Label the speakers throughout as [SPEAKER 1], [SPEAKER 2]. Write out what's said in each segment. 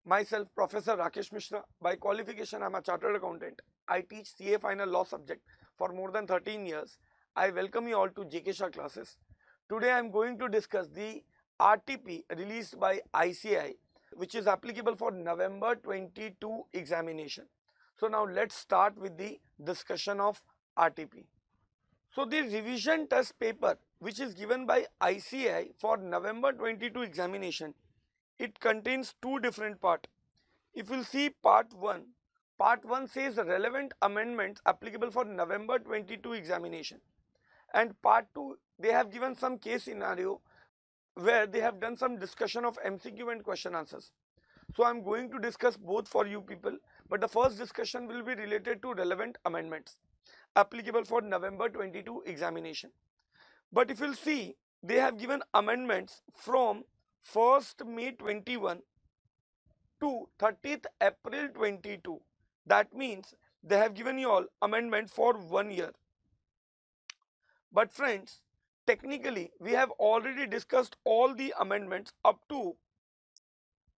[SPEAKER 1] Myself, Professor Rakesh Mishra. By qualification, I am a chartered accountant. I teach CA Final Law subject for more than 13 years. I welcome you all to JK Shah classes. Today, I am going to discuss the RTP released by ICAI, which is applicable for November 22 examination. So now let's start with the discussion of RTP. So the revision test paper which is given by ICAI for November 22 examination, it contains two different parts. If you see part 1 says relevant amendments applicable for November 22 examination, and part 2 they have given some case scenario where they have done some discussion of MCQ and question answers. So I am going to discuss both for you people, but the first discussion will be related to relevant amendments applicable for November 22 examination. But if you will see, they have given amendments from 1st May 21 to 30th April 22. That means they have given you all amendment for 1 year. But friends, technically we have already discussed all the amendments up to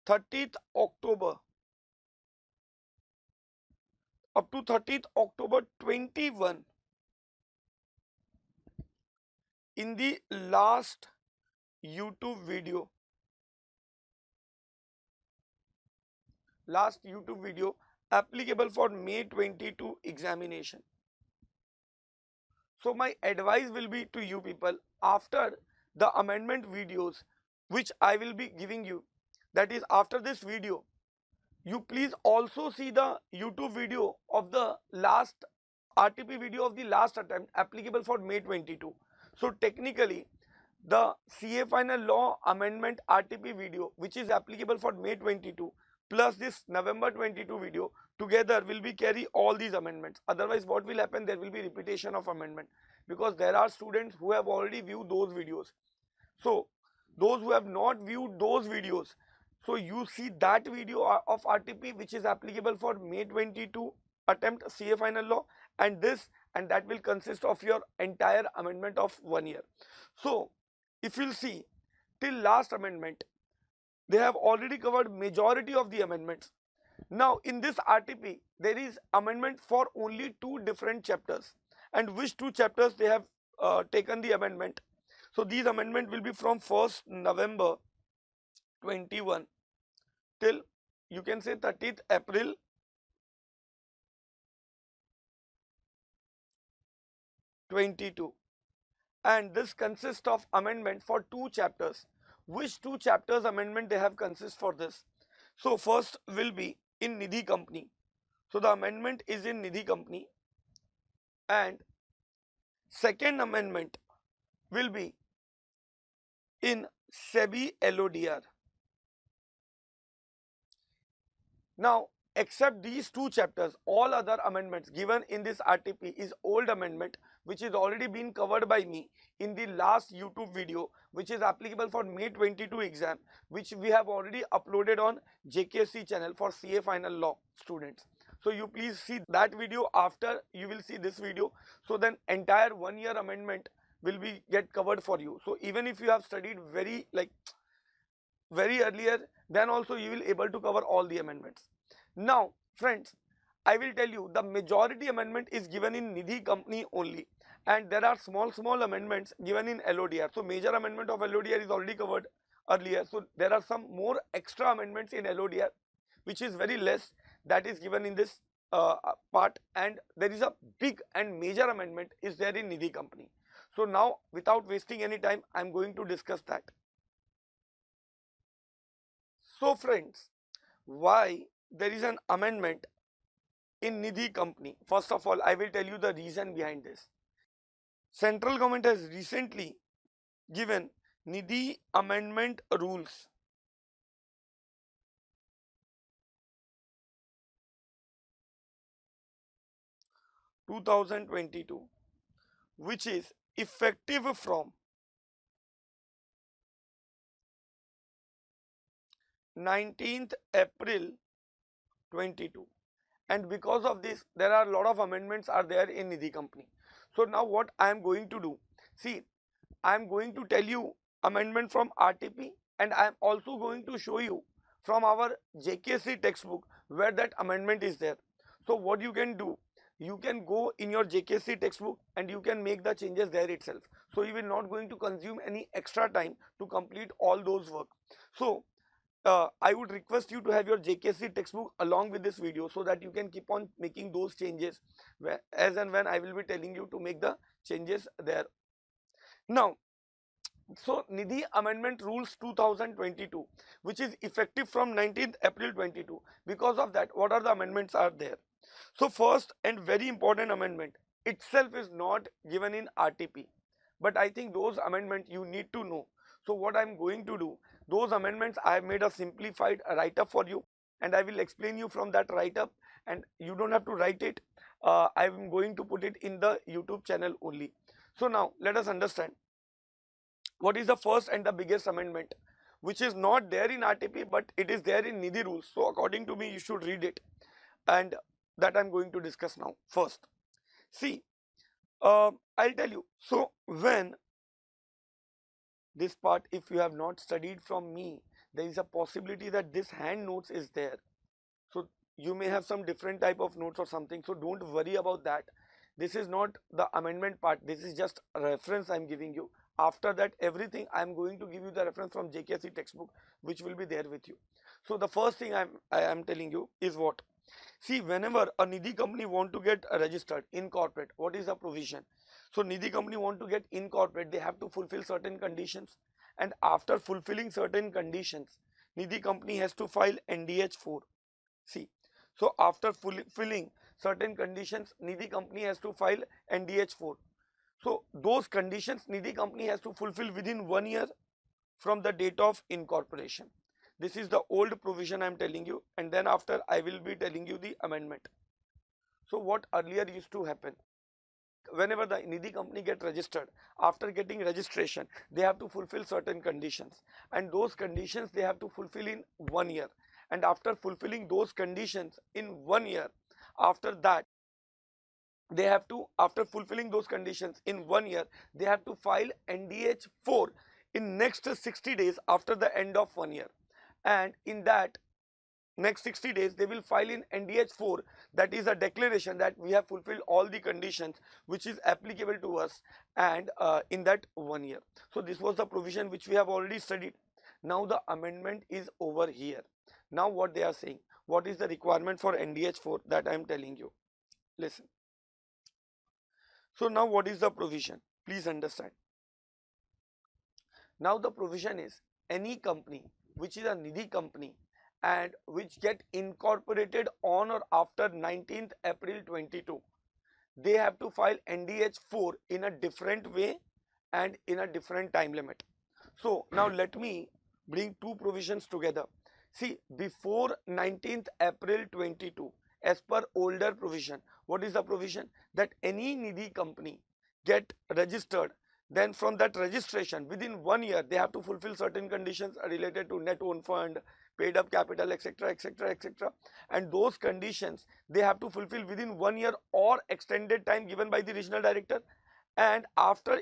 [SPEAKER 1] 30th October. Up to 30th October 21 in the last YouTube video. Applicable for May 22 examination. So my advice will be to you people, after the amendment videos which I will be giving you, that is after this video, you please also see the YouTube video of the last RTP video of the last attempt applicable for May 22. So technically the CA Final Law Amendment RTP video which is applicable for May 22 plus this November 22 video together will be carry all these amendments. Otherwise what will happen, there will be repetition of amendment, because there are students who have already viewed those videos. So those who have not viewed those videos, so you see that video of RTP which is applicable for May 22 attempt CA Final Law, and this, and that will consist of your entire amendment of 1 year. So if you'll see till last amendment, they have already covered majority of the amendments. Now in this RTP there is amendment for only 2 different chapters, and which 2 chapters they have taken the amendment. So these amendment will be from 1st November 21 till you can say 30th April 22, and this consists of amendment for 2 chapters. Which 2 chapters amendment they have consist for this? So first will be in Nidhi company. So the amendment is in Nidhi company, and second amendment will be in SEBI LODR. Now except these 2 chapters, all other amendments given in this RTP is old amendment which is already been covered by me in the last YouTube video which is applicable for May 22 exam, which we have already uploaded on JKC channel for CA Final Law students. So you please see that video after you will see this video. So then entire 1 year amendment will be get covered for you. So even if you have studied very earlier, then also you will able to cover all the amendments. Now friends, I will tell you the majority amendment is given in Nidhi company only, and there are small amendments given in LODR. So major amendment of LODR is already covered earlier. So there are some more extra amendments in LODR which is very less, that is given in this part, and there is a big and major amendment is there in Nidhi company. So now without wasting any time, I am going to discuss that. So friends, why there is an amendment in Nidhi company? First of all, I will tell you the reason behind this. Central government has recently given Nidhi amendment rules. (2022), which is effective from 19th April 22, and because of this there are a lot of amendments are there in Nidhi company. So now what I am going to do, see, I am going to tell you amendment from RTP, and I am also going to show you from our JKC textbook where that amendment is there. So what you can do, you can go in your JKC textbook and you can make the changes there itself. So you will not going to consume any extra time to complete all those work. So I would request you to have your JKC textbook along with this video so that you can keep on making those changes as and when I will be telling you to make the changes there. Now, so Nidhi Amendment Rules 2022, which is effective from 19th April 22. Because of that, what are the amendments are there? So first and very important amendment itself is not given in RTP, but I think those amendments you need to know. So what I am going to do, those amendments I have made a simplified write-up for you, and I will explain you from that write-up, and you don't have to write it. I am going to put it in the YouTube channel only. So now let us understand what is the first and the biggest amendment, which is not there in RTP but it is there in Nidhi rules. So according to me you should read it, and that I am going to discuss now. First, see, I'll tell you. So when this part, if you have not studied from me, there is a possibility that this hand notes is there. So you may have some different type of notes or something. So don't worry about that. This is not the amendment part. This is just a reference I am giving you. After that, everything I am going to give you the reference from JKC textbook, which will be there with you. So the first thing I am telling you is what? See, whenever a Nidhi company want to get registered, incorporate, what is the provision? So Nidhi company want to get incorporate, they have to fulfill certain conditions, and after fulfilling certain conditions, Nidhi company has to file NDH4. See, so after fulfilling certain conditions, Nidhi company has to file NDH4. So those conditions Nidhi company has to fulfill within 1 year from the date of incorporation. This is the old provision I am telling you, and then after I will be telling you the amendment. So what earlier used to happen, whenever the Nidhi company get registered, after getting registration, they have to fulfill certain conditions, and those conditions they have to fulfill in 1 year. And after fulfilling those conditions in 1 year, after that, they have to, after fulfilling those conditions in 1 year, they have to file NDH4 in next 60 days after the end of 1 year. And in that next 60 days, they will file in NDH4, that is a declaration that we have fulfilled all the conditions which is applicable to us, and in that 1 year. So this was the provision which we have already studied. Now the amendment is over here. Now what they are saying, what is the requirement for NDH4, that I am telling you. Listen. So now what is the provision? Please understand. Now the provision is, any company which is a Nidhi company and which get incorporated on or after 19th April 22, they have to file NDH4 in a different way and in a different time limit. So now let me bring two provisions together. See, before 19th April 22, as per older provision, what is the provision? That any Nidhi company get registered, then from that registration within 1 year they have to fulfill certain conditions related to net own fund, paid up capital, etc, etc, etc, and those conditions they have to fulfill within 1 year or extended time given by the regional director. And after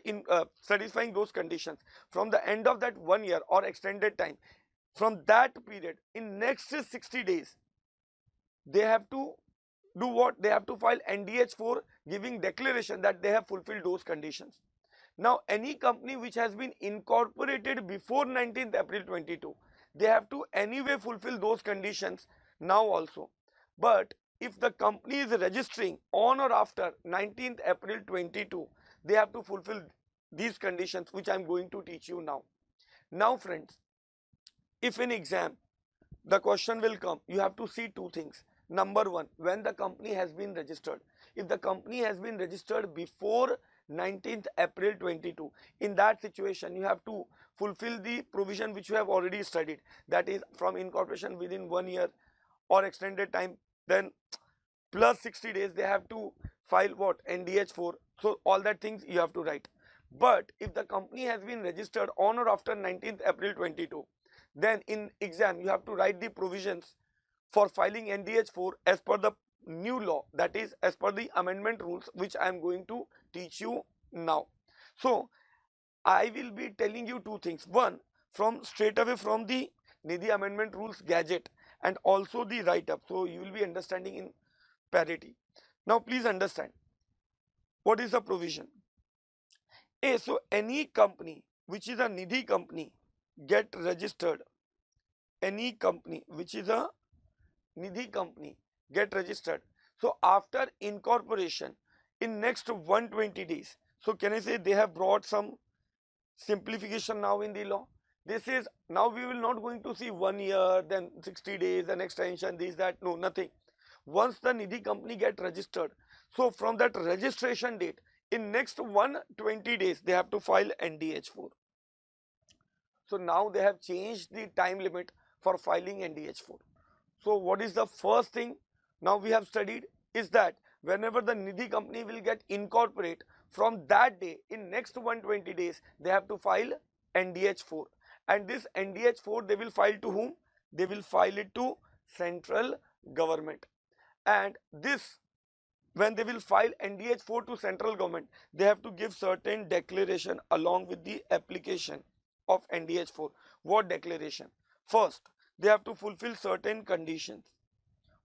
[SPEAKER 1] satisfying those conditions, from the end of that 1 year or extended time, from that period, in next 60 days, they have to do what? They have to file NDH4 giving declaration that they have fulfilled those conditions. Now any company which has been incorporated before 19th April 22, they have to anyway fulfill those conditions now also. But if the company is registering on or after 19th April 22, they have to fulfill these conditions which I am going to teach you now. Now friends, if in exam the question will come, you have to see two things. Number one, when the company has been registered. If the company has been registered before 19th April 22, in that situation you have to fulfill the provision which you have already studied, that is from incorporation within 1 year or extended time, then plus 60 days they have to file what? NDH4. So all that things you have to write. But if the company has been registered on or after 19th April 22, then in exam you have to write the provisions for filing NDH4 as per the new law, that is as per the amendment rules which I am going to teach you now. So I will be telling you two things. One, from straight away from the Nidhi Amendment Rules Gadget and also the write-up. So you will be understanding in parity. Now please understand what is the provision. So any company which is a Nidhi company get registered. Any company which is a Nidhi company get registered. So after incorporation in next 120 days. So can I say they have brought some simplification now in the law? This is now we will not going to see 1 year, then 60 days, then extension, this, that, no, nothing. Once the Nidhi company get registered, so from that registration date, in next 120 days, they have to file NDH4. So now they have changed the time limit for filing NDH4. So what is the first thing now we have studied is that whenever the Nidhi company will get incorporate, from that day in next 120 days they have to file NDH4, and this NDH4 they will file to whom? They will file it to central government, and this when they will file NDH4 to central government, they have to give certain declaration along with the application of NDH4. What declaration? First, they have to fulfill certain conditions.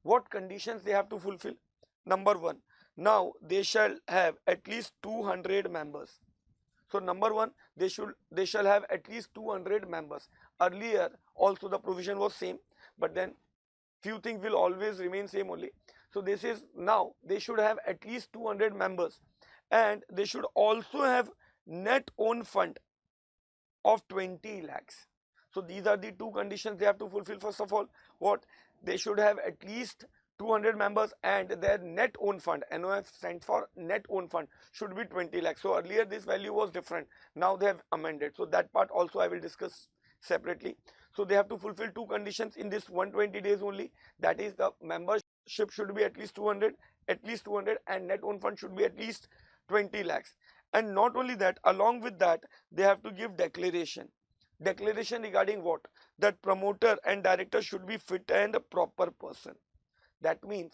[SPEAKER 1] What conditions they have to fulfill? Number one, now they shall have at least 200 members. So number one, they shall have at least 200 members. Earlier also the provision was same, but then few things will always remain same only. So this is now they should have at least 200 members, and they should also have net own fund of 20 lakhs. So these are the two conditions they have to fulfill. First of all, what? They should have at least 200 members and their net own fund, NOF stands for net own fund, should be 20 lakhs. So earlier this value was different, now they have amended. So that part also I will discuss separately. So they have to fulfill two conditions in this 120 days only, that is the membership should be at least 200 and net own fund should be at least 20 lakhs. And not only that, along with that they have to give declaration regarding what? That promoter and director should be fit and proper person. That means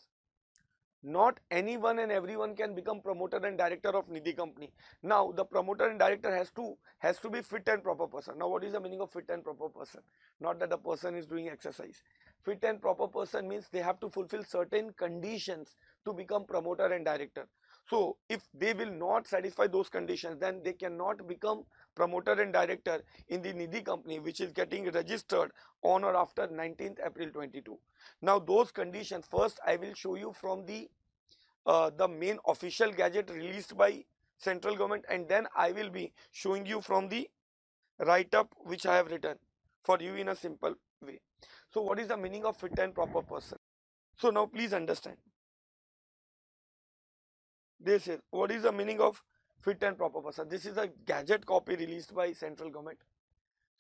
[SPEAKER 1] not anyone and everyone can become promoter and director of Nidhi company. Now the promoter and director has to be fit and proper person. Now what is the meaning of fit and proper person? Not that the person is doing exercise. Fit and proper person means they have to fulfill certain conditions to become promoter and director. So if they will not satisfy those conditions, then they cannot become promoter and director in the Nidhi company which is getting registered on or after 19th April 22. Now those conditions first I will show you from the main official gadget released by central government, and then I will be showing you from the write-up which I have written for you in a simple way. So what is the meaning of fit and proper person? So now please understand. This is what is the meaning of fit and proper person. This is a gadget copy released by central government.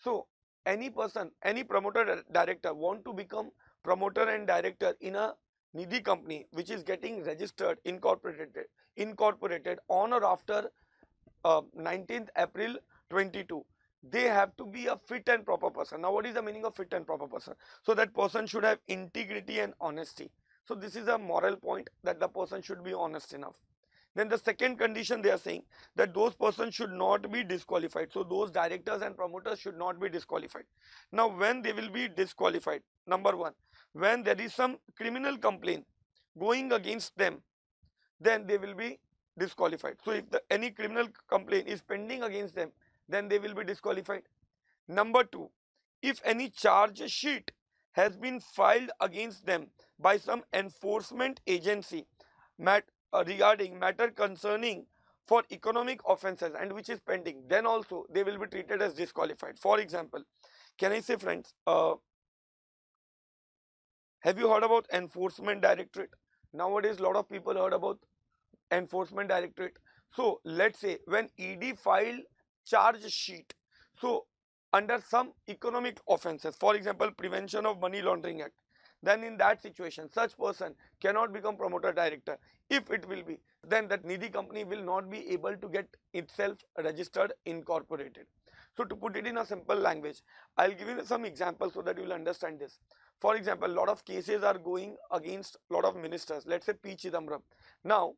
[SPEAKER 1] So any person, any promoter director want to become promoter and director in a Nidhi company which is getting registered, incorporated on or after 19th April 22, they have to be a fit and proper person. Now what is the meaning of fit and proper person? So that person should have integrity and honesty. So this is a moral point, that the person should be honest enough. Then the second condition they are saying that those persons should not be disqualified. So those directors and promoters should not be disqualified. Now when they will be disqualified? Number one, when there is some criminal complaint going against them, then they will be disqualified. So if any criminal complaint is pending against them, then they will be disqualified. Number two, if any charge sheet has been filed against them by some enforcement agency regarding matter concerning for economic offences and which is pending, then also they will be treated as disqualified. For example, can I say friends, have you heard about enforcement directorate? Nowadays lot of people heard about enforcement directorate. So let's say when ED filed charge sheet, so under some economic offences, for example Prevention of Money Laundering Act, then in that situation such person cannot become promoter director. If it will be, then that Nidhi company will not be able to get itself registered, incorporated. So to put it in a simple language, I'll give you some examples so that you will understand this. For example, a lot of cases are going against a lot of ministers, let's say P. Chidambaram. Now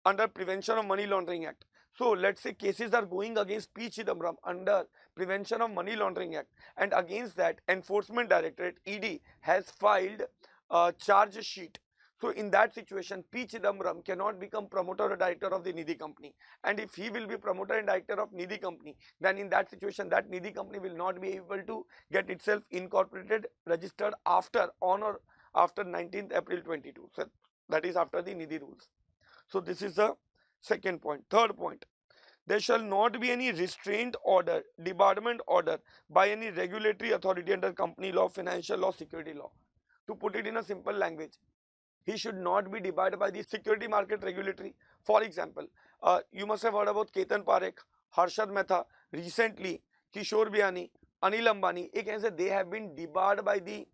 [SPEAKER 1] under Prevention of Money Laundering Act, So let's say cases are going against P. Chidambaram under Prevention of Money Laundering Act, and against that Enforcement Directorate ED has filed a charge sheet. So in that situation, P. Chidambaram cannot become promoter or director of the Nidhi company, and if he will be promoter and director of Nidhi company, then in that situation that Nidhi company will not be able to get itself incorporated, registered after on or after 19th April 22. So that is after the Nidhi rules. So this is the second point. Third point, there shall not be any restraint order, debarment order by any regulatory authority under company law, financial law, security law. To put it in a simple language, he should not be debarred by the security market regulatory. For example, you must have heard about Ketan Parekh, Harshad Mehta, recently Kishore Biani, Anil Ambani. You can say they have been debarred by the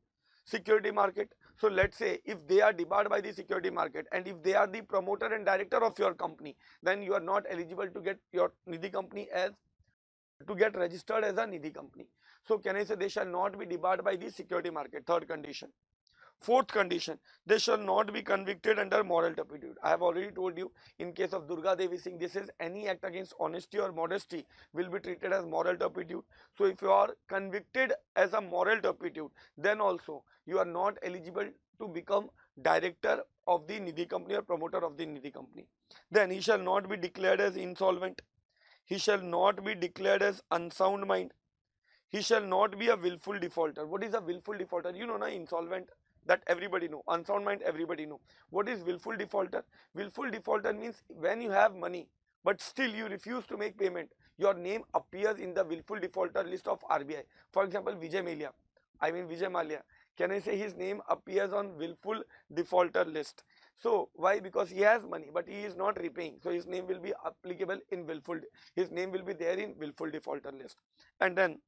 [SPEAKER 1] security market. So let's say if they are debarred by the security market, and if they are the promoter and director of your company, then you are not eligible to get your Nidhi company as to get registered as a Nidhi company. So can I say they shall not be debarred by the security market? Third condition. Fourth condition, they shall not be convicted under moral turpitude. I have already told you, in case of Durga Devi Singh, this is any act against honesty or modesty will be treated as moral turpitude. So if you are convicted as a moral turpitude, then also you are not eligible to become director of the Nidhi company or promoter of the Nidhi company. Then he shall not be declared as insolvent. He shall not be declared as unsound mind. He shall not be a willful defaulter. What is a willful defaulter? You know, na, insolvent, that everybody know. Unsound mind, everybody know. What is willful defaulter? Willful defaulter means when you have money but still you refuse to make payment, your name appears in the willful defaulter list of RBI. For example, Vijay Mallya. Can I say his name appears on willful defaulter list? So why? Because he has money but he is not repaying. So his name will be applicable in willful. His name will be there in willful defaulter list. And then,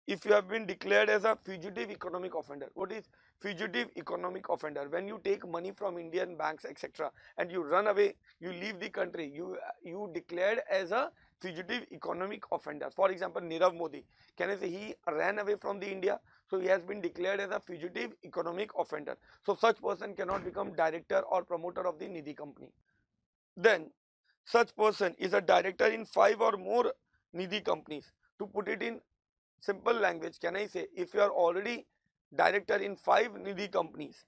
[SPEAKER 1] if you have been declared as a fugitive economic offender. What is fugitive economic offender? When you take money from Indian banks, etc., and you run away, you leave the country, you declared as a fugitive economic offender. For example, Nirav Modi, can I say he ran away from the India, so he has been declared as a fugitive economic offender. So such person cannot become director or promoter of the Nidhi company. Then such person is a director in 5 or more Nidhi companies. To put it in simple language, can I say, if you are already director in 5 Nidhi companies,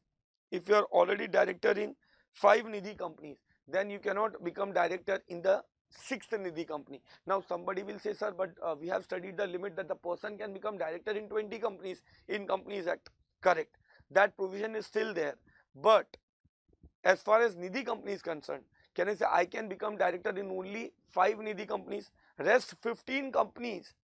[SPEAKER 1] if you are already director in 5 Nidhi companies, then you cannot become director in the 6th Nidhi company. Now somebody will say, sir, but we have studied the limit that the person can become director in 20 companies in Companies Act. Correct, that provision is still there, but as far as Nidhi company is concerned, can I say I can become director in only 5 Nidhi companies? Rest 15 companies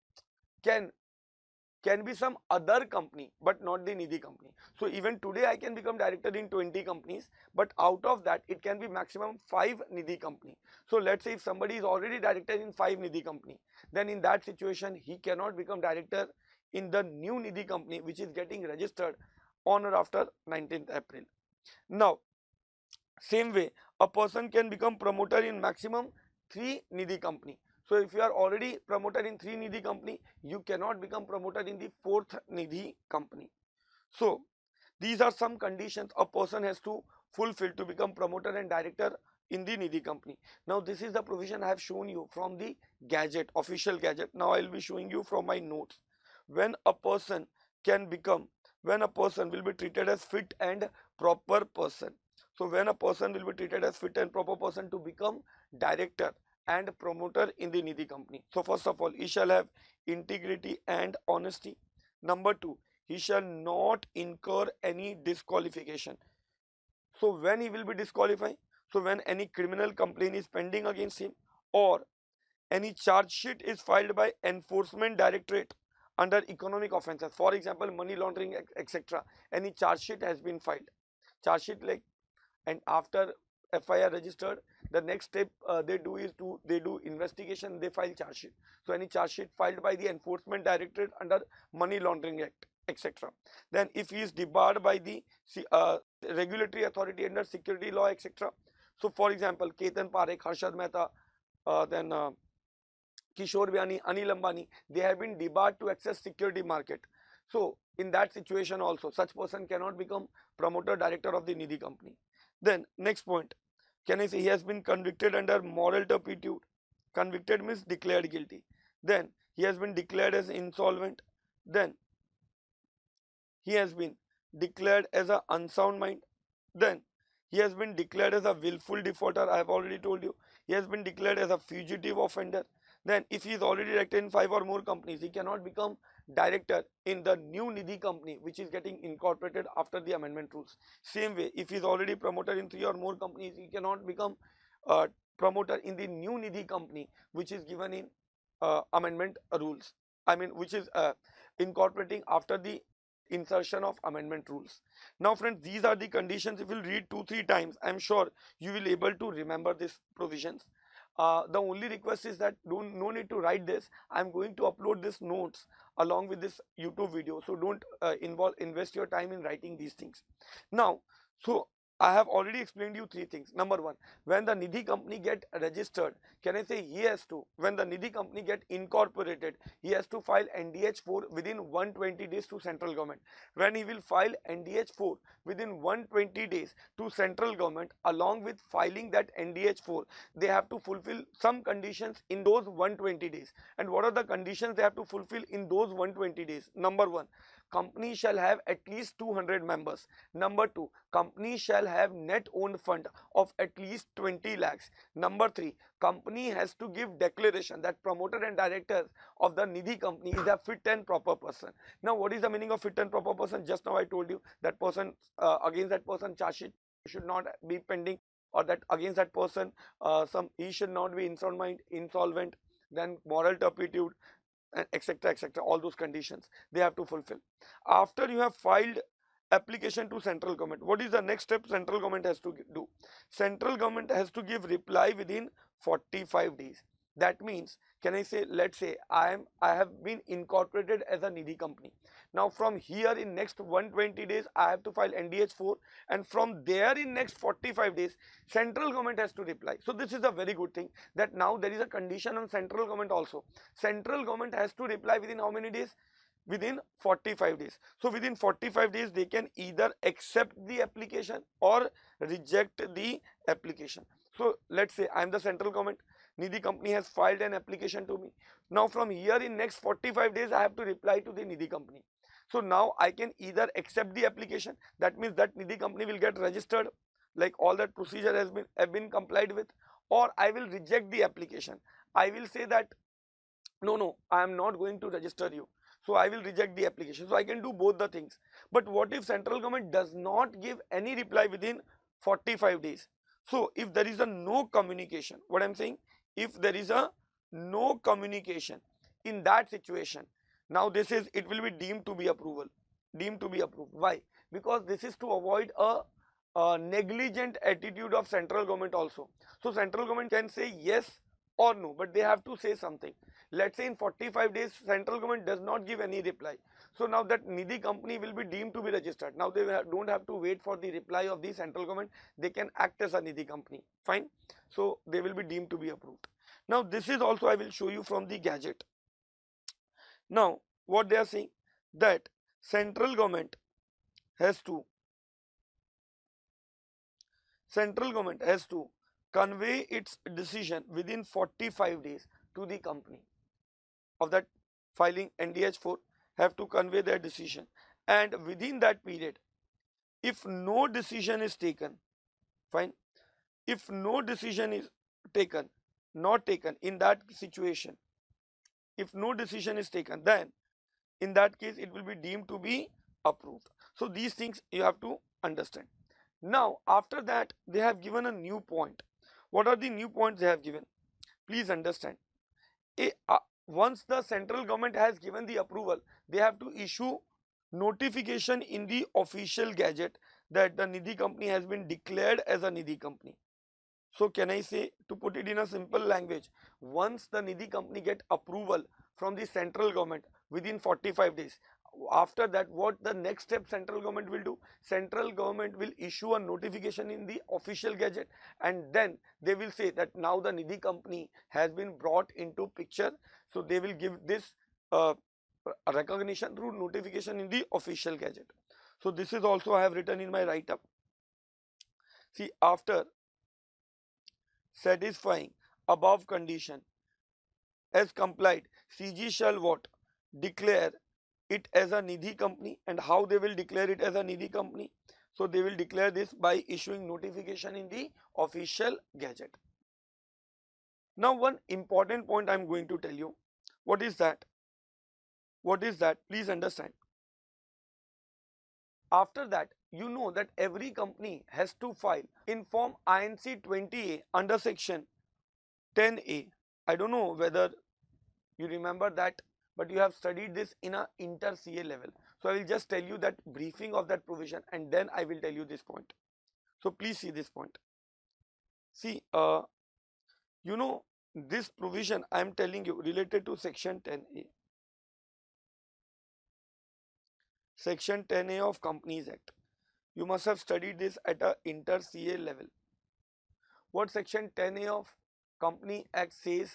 [SPEAKER 1] can be some other company but not the Nidhi company. So even today I can become director in 20 companies, but out of that it can be maximum 5 Nidhi company. So let's say if somebody is already director in 5 Nidhi company, then in that situation he cannot become director in the new Nidhi company which is getting registered on or after 19th April. Now same way, a person can become promoter in maximum 3 Nidhi company. So if you are already promoter in 3 Nidhi company, you cannot become promoter in the 4th Nidhi company. So these are some conditions a person has to fulfill to become promoter and director in the Nidhi company. Now this is the provision I have shown you from the gadget, official gadget. Now I will be showing you from my notes. When a person will be treated as fit and proper person. So when a person will be treated as fit and proper person to become director and promoter in the Nidhi company. So first of all, he shall have integrity and honesty. Number 2, he shall not incur any disqualification. So when he will be disqualified? So when any criminal complaint is pending against him, or any charge sheet is filed by Enforcement Directorate under economic offences, for example money laundering, etc., any charge sheet has been filed. Charge sheet, like, and after FIR registered, the next step they do investigation, they file charge sheet. So any charge sheet filed by the Enforcement Directorate under Money Laundering Act, etc. Then if he is debarred by the regulatory authority under security law, etc. So for example, Ketan Parekh, Harshad Mehta, then Kishore Biani, Anil Ambani, they have been debarred to access security market. So in that situation also, such person cannot become promoter director of the Nidhi company. Then next point, can I say he has been convicted under moral turpitude? convicted means declared guilty. Then he has been declared as insolvent. Then he has been declared as a unsound mind. Then he has been declared as a willful defaulter. I have already told you. He has been declared as a fugitive offender. Then if he is already director in 5 or more companies, he cannot become director in the new Nidhi company which is getting incorporated after the amendment rules. Same way, if he is already promoter in 3 or more companies, he cannot become promoter in the new Nidhi company which is given in amendment rules. I mean, which is incorporating after the insertion of amendment rules. Now friends, these are the conditions. If you read 2-3 times, I am sure you will able to remember these provisions. The only request is that no need to write this. I am going to upload this notes along with this YouTube video, so don't invest your time in writing these things. Now, so I have already explained you 3 things. Number 1, when the Nidhi company get registered, can I say he has to, when the Nidhi company get incorporated, he has to file NDH4 within 120 days to central government. When he will file NDH4 within 120 days to central government, along with filing that NDH4, they have to fulfill some conditions in those 120 days. And what are the conditions they have to fulfill in those 120 days? Number 1, company shall have at least 200 members. Number 2, company shall have net owned fund of at least 20 lakhs. Number 3, company has to give declaration that promoter and director of the Nidhi company is a fit and proper person. Now, what is the meaning of fit and proper person? Just now I told you that person, against that person charge sheet should not be pending, or that against that person he should not be insolvent, then moral turpitude, etc, etc, all those conditions they have to fulfill. After you have filed application to central government, what is the next step central government has to do? Central government has to give reply within 45 days. That means, can I say, let's say I have been incorporated as a Nidhi company. Now from here in next 120 days I have to file NDH4, and from there in next 45 days central government has to reply. So this is a very good thing, that now there is a condition on central government also. Central government has to reply within how many days? Within 45 days. So within 45 days they can either accept the application or reject the application. So let's say I am the central government, Nidhi company has filed an application to me. Now from here in next 45 days I have to reply to the Nidhi company. So now I can either accept the application, that means that Nidhi company will get registered, like all that procedure has been complied with, or I will reject the application. I will say that no, I am not going to register you, so I will reject the application. So I can do both the things. But what if central government does not give any reply within 45 days? So if there is a no communication, what I am saying, if there is a no communication in that situation, now this is, it will be deemed to be approval, deemed to be approved. Why? Because this is to avoid a negligent attitude of central government also. So central government can say yes or no, but they have to say something. Let's say in 45 days central government does not give any reply. So now that Nidhi company will be deemed to be registered. Now they don't have to wait for the reply of the central government. They can act as a Nidhi company. Fine. So they will be deemed to be approved. Now this is also I will show you from the gadget. Now what they are saying, that central government has to convey its decision within 45 days to the company of that filing NDH4, have to convey their decision, and within that period, if no decision is taken, fine, if no decision is not taken in that situation, if no decision is taken, then in that case it will be deemed to be approved. So these things you have to understand. Now after that they have given a new point. What are the new points they have given? Please understand. Once the central government has given the approval, they have to issue notification in the official gazette that the Nidhi company has been declared as a Nidhi company. So can I say, to put it in a simple language, once the Nidhi company get approval from the central government within 45 days, after that what the next step central government will do? Central government will issue a notification in the official gazette, and then they will say that now the Nidhi company has been brought into picture. So they will give this recognition through notification in the official gazette. So this is also I have written in my write-up. See, after satisfying above condition, as complied, CG shall what? Declare it as a Nidhi company. And how they will declare it as a Nidhi company? So they will declare this by issuing notification in the official gazette. Now one important point I am going to tell you. What is that? What is that? Please understand. After that, you know that every company has to file in form INC 20A under section 10A. I don't know whether you remember that, but you have studied this in a inter CA level. So I will just tell you that briefing of that provision and then I will tell you this point. So please see this point. See, you know this provision I am telling you related to section 10A. Section 10A of Companies Act. You must have studied this at a inter CA level. What section 10A of Company Act says?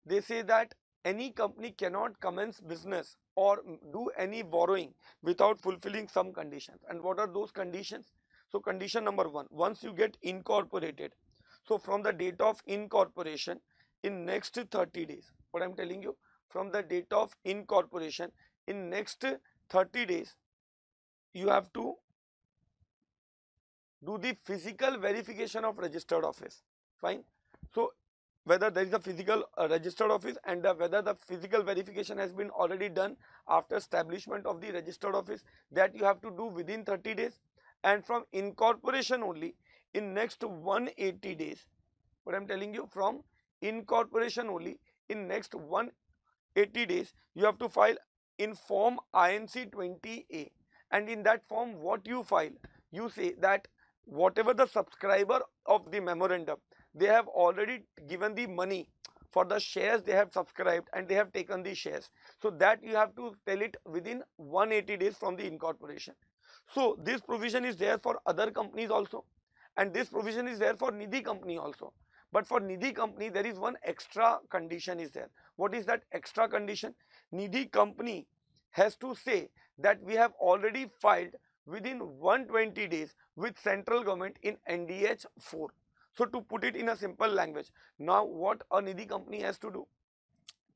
[SPEAKER 1] They say that any company cannot commence business or do any borrowing without fulfilling some conditions. And what are those conditions? So condition number 1, once you get incorporated, so from the date of incorporation in next 30 days, what I am telling you, from the date of incorporation in next 30 days, you have to do the physical verification of registered office. Fine. So whether there is a physical registered office and whether the physical verification has been already done after establishment of the registered office, that you have to do within 30 days, and from incorporation only in next 180 days. What I am telling you, from incorporation only in next 180 days you have to file in form INC 20A, and in that form what you file, you say that whatever the subscriber of the memorandum, they have already given the money for the shares they have subscribed and they have taken the shares. So that you have to tell it within 180 days from the incorporation. So this provision is there for other companies also, and this provision is there for Nidhi company also. But for Nidhi company there is one extra condition is there. What is that extra condition? Nidhi company has to say that we have already filed within 120 days with central government in NDH 4. So to put it in a simple language, now what a Nidhi company has to do?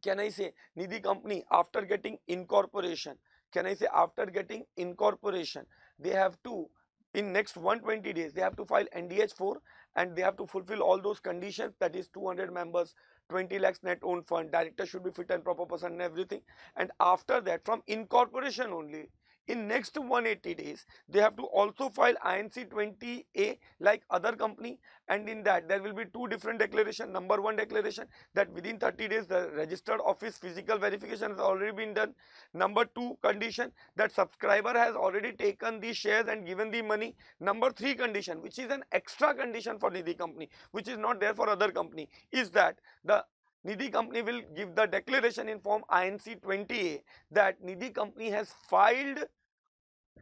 [SPEAKER 1] Can I say Nidhi company after getting incorporation, can I say after getting incorporation, they have to, in next 120 days, they have to file NDH 4 and they have to fulfill all those conditions, that is 200 members, 20 lakhs net owned fund, director should be fit and proper person and everything. And after that, from incorporation only, in next 180 days, they have to also file INC 20A like other company, and in that there will be two different declaration. Number 1 declaration that within 30 days the registered office physical verification has already been done. Number 2 condition that subscriber has already taken the shares and given the money. Number 3 condition, which is an extra condition for Nidhi company, which is not there for other company, is that the Nidhi company will give the declaration in form INC 20A that Nidhi company has filed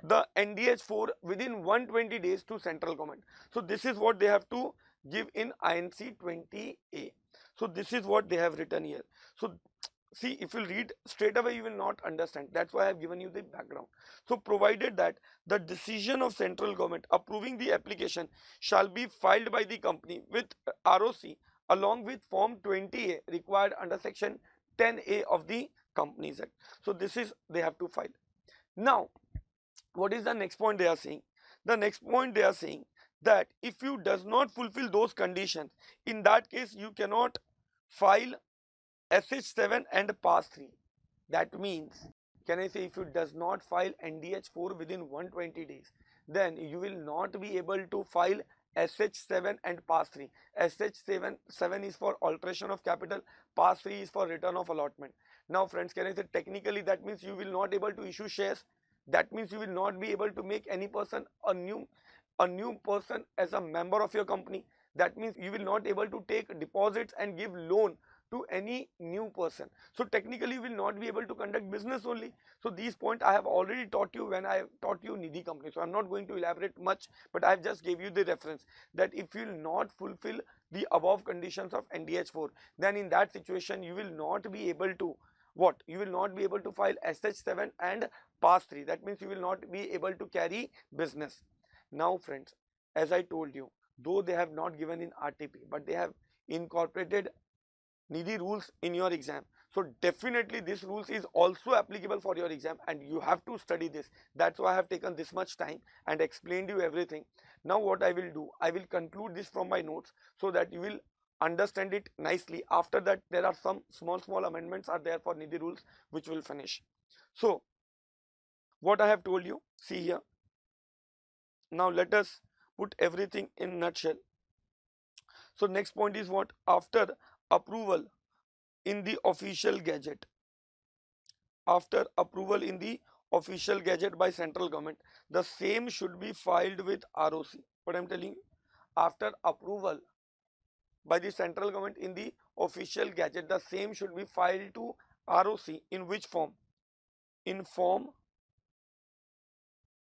[SPEAKER 1] the NDH 4 within 120 days to central government. So this is what they have to give in INC 20A. So this is what they have written here. So see, if you read straight away you will not understand. That's why I have given you the background. So provided that the decision of central government approving the application shall be filed by the company with ROC along with form 20A required under section 10A of the Companies Act. So this is they have to file. Now what is the next point they are saying? The next point they are saying that if you does not fulfill those conditions, in that case you cannot file SH7 and pass 3. That means, can I say, if you does not file NDH 4 within 120 days, then you will not be able to file SH7 and pass 3. SH7 is for alteration of capital, pass 3 is for return of allotment. Now friends, can I say technically that means you will not able to issue shares. That means you will not be able to make any person a new person as a member of your company. That means you will not able to take deposits and give loan to any new person. So technically you will not be able to conduct business only. So these points I have already taught you when I taught you Nidhi company. So I am not going to elaborate much, but I have just gave you the reference that if you will not fulfill the above conditions of NDH 4, then in that situation you will not be able to what? You will not be able to file SH7 and pass 3. That means you will not be able to carry business. Now friends, as I told you, though they have not given in RTP, but they have incorporated Nidhi rules in your exam. So definitely this rules is also applicable for your exam and you have to study this. That's why I have taken this much time and explained you everything. Now what I will do, I will conclude this from my notes so that you will understand it nicely. After that there are some small amendments are there for Nidhi rules which will finish. So what I have told you, see here. Now let us put everything in nutshell. So next point is what? After approval in the official gazette, after approval in the official gazette by central government, the same should be filed with ROC. What I am telling you, after approval by the central government in the official gazette, the same should be filed to ROC in which form? In form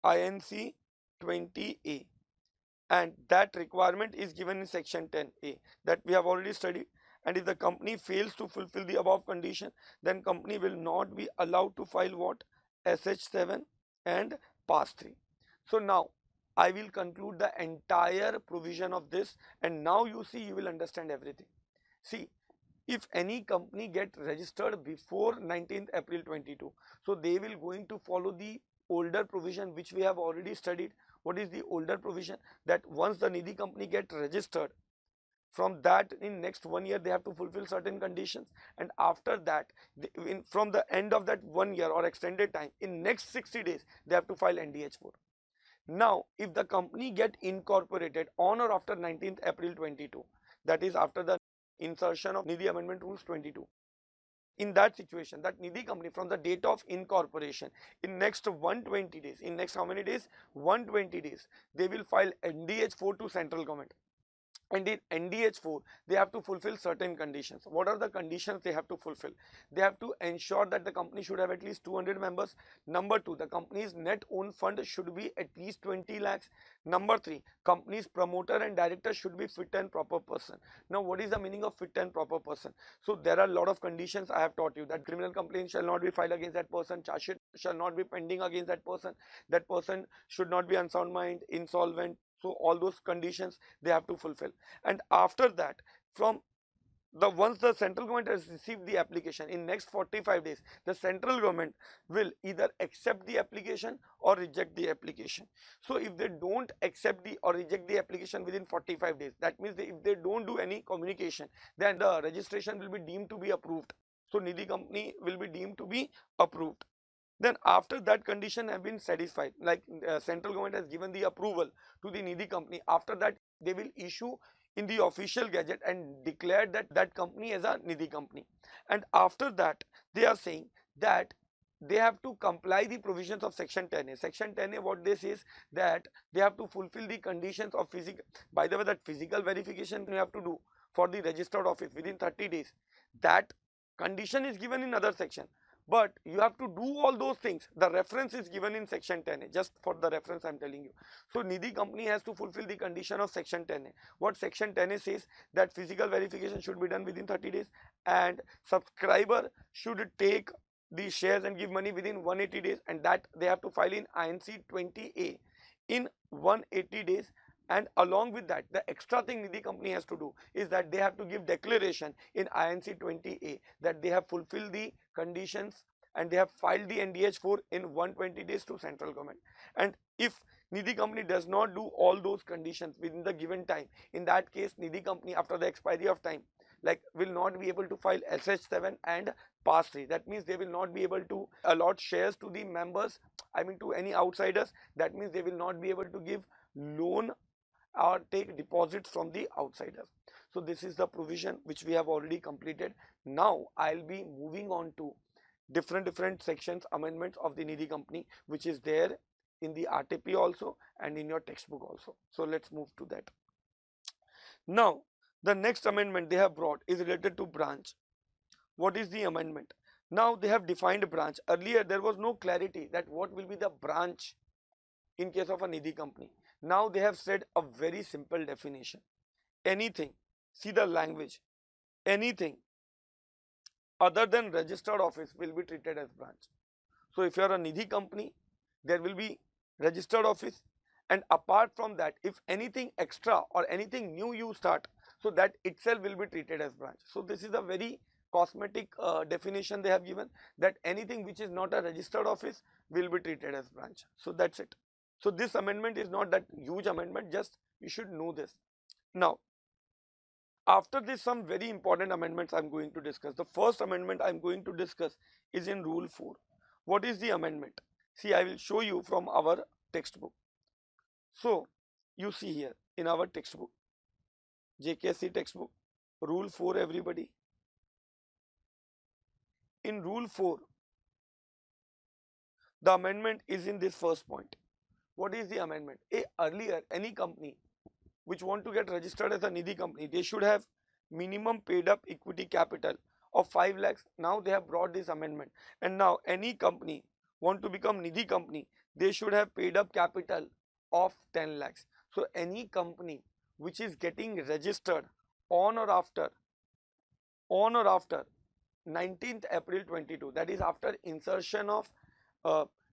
[SPEAKER 1] INC 20A, and that requirement is given in section 10A that we have already studied. And if the company fails to fulfill the above condition, then company will not be allowed to file what? SH7 and pass 3. So now I will conclude the entire provision of this, and now you see, you will understand everything. See, if any company get registered before 19th April 22, so they will going to follow the older provision which we have already studied. What is the older provision? That once the Nidhi company get registered, from that in next 1 year they have to fulfill certain conditions, and after that from the end of that 1 year or extended time, in next 60 days they have to file NDH4. Now if the company get incorporated on or after 19th April 22, that is after the insertion of Nidhi Amendment Rules 22, in that situation, that Nidhi company from the date of incorporation, in next 120 days, in next how many days? 120 days, they will file NDH4 to central government. And in NDH4, they have to fulfill certain conditions. What are the conditions they have to fulfill? They have to ensure that the company should have at least 200 members. Number 2, the company's net own fund should be at least 20 lakhs. Number 3, company's promoter and director should be fit and proper person. Now, what is the meaning of fit and proper person? So, there are a lot of conditions I have taught you, that criminal complaint shall not be filed against that person, charge sheet shall not be pending against that person should not be unsound mind, insolvent. So all those conditions they have to fulfill. And after that, from the once the central government has received the application, in next 45 days, the central government will either accept the application or reject the application. So if they don't accept the or reject the application within 45 days, that means if they don't do any communication, then the registration will be deemed to be approved. So Nidhi company will be deemed to be approved. Then after that condition have been satisfied, like central government has given the approval to the Nidhi company, after that they will issue in the official gazette and declare that company as a Nidhi company. And after that they are saying that they have to comply the provisions of section 10A. Section 10A, what they say is that they have to fulfill the conditions of physical, by the way, that physical verification you have to do for the registered office within 30 days. That condition is given in other section, but you have to do all those things. The reference is given in section 10A, just for the reference I am telling you. So Nidhi company has to fulfill the condition of section 10A. What section 10A says, that physical verification should be done within 30 days and subscriber should take the shares and give money within 180 days, and that they have to file in INC 20A in 180 days. And along with that, the extra thing Nidhi company has to do is that they have to give declaration in INC 20A that they have fulfilled the conditions and they have filed the NDH4 in 120 days to central government. And if Nidhi company does not do all those conditions within the given time, in that case Nidhi company, after the expiry of time, like will not be able to file SH7 and pass 3. That means they will not be able to allot shares to the members, I mean to any outsiders. That means they will not be able to give loan or take deposits from the outsiders. So this is the provision which we have already completed. Now I'll be moving on to different sections, amendments of the Nidhi company, which is there in the RTP also and in your textbook also. So let's move to that. Now the next amendment they have brought is related to branch. What is the amendment? Now they have defined branch. Earlier there was no clarity that what will be the branch in case of a Nidhi company. Now they have said a very simple definition. Anything, see the language, anything other than registered office will be treated as branch. So if you are a Nidhi company, there will be registered office, and apart from that, if anything extra or anything new you start, so that itself will be treated as branch. So this is a very cosmetic definition they have given, that anything which is not a registered office will be treated as branch. So that's it. So this amendment is not that huge amendment, just you should know this. Now, after this, some very important amendments I am going to discuss. The first amendment I am going to discuss is in Rule 4. What is the amendment? See, I will show you from our textbook. So, you see here in our textbook, JKSC textbook, Rule 4 everybody. In Rule 4, the amendment is in this first point. What is the amendment? Earlier, any company which want to get registered as a Nidhi company, they should have minimum paid up equity capital of 5 lakhs. Now they have brought this amendment, and now any company want to become Nidhi company, they should have paid up capital of 10 lakhs. So any company which is getting registered on or after 19th April 22, that is after insertion of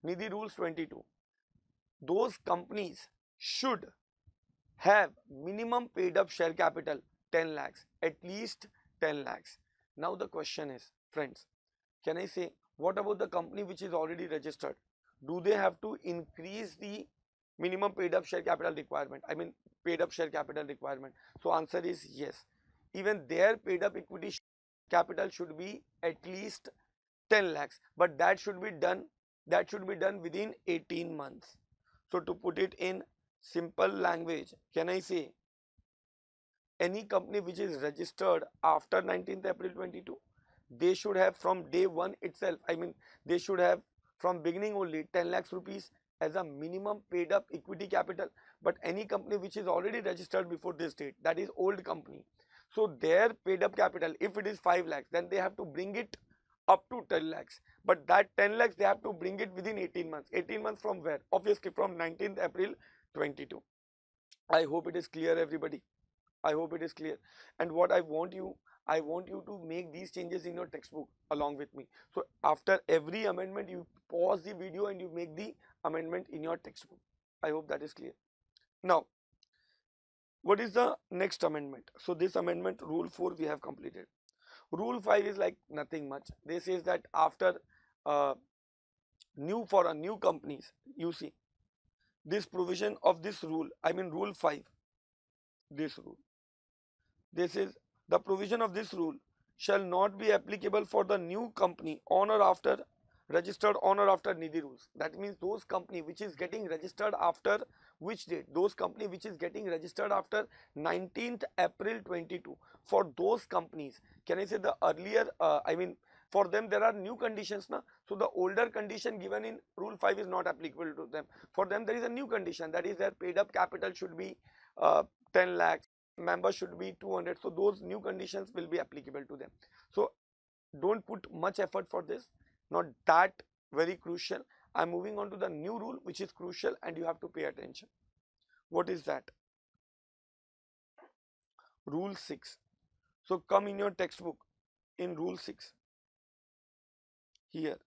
[SPEAKER 1] Nidhi rules 22, those companies should have minimum paid up share capital 10 lakhs, at least 10 lakhs. Now the question is, friends, can I say, what about the company which is already registered? Do they have to increase the minimum paid up share capital requirement? I mean paid up share capital requirement. So answer is yes. Even their paid up equity capital should be at least 10 lakhs, but that should be done within 18 months. So to put it in simple language, can I say, any company which is registered after 19th April 22, they should have from day one itself, I mean they should have from beginning only 10 lakhs rupees as a minimum paid up equity capital. But any company which is already registered before this date, that is old company, so their paid up capital, if it is 5 lakhs, then they have to bring it up to 10 lakhs. But that 10 lakhs they have to bring it within 18 months. 18 months from where? Obviously from 19th April 22. I hope it is clear everybody. I hope it is clear. And what I want you to make these changes in your textbook along with me. So after every amendment you pause the video and you make the amendment in your textbook. I hope that is clear. Now, what is the next amendment? So this amendment, Rule 4, we have completed. Rule 5 is like nothing much. They says that after new companies, you see this provision of this rule, I mean Rule 5, this rule, this is the provision of this rule shall not be applicable for the new company on or after registered on or after Nidhi rules. That means those company which is getting registered after which date? Those company which is getting registered after 19th April 22. For those companies, can I say the earlier, I mean for them there are new conditions now. So the older condition given in Rule 5 is not applicable to them. For them there is a new condition, that is their paid up capital should be 10 lakhs, members should be 200. So those new conditions will be applicable to them. So don't put much effort for this, not that very crucial. I am moving on to the new rule which is crucial and you have to pay attention. What is that? Rule 6. So come in your textbook in Rule 6. Here,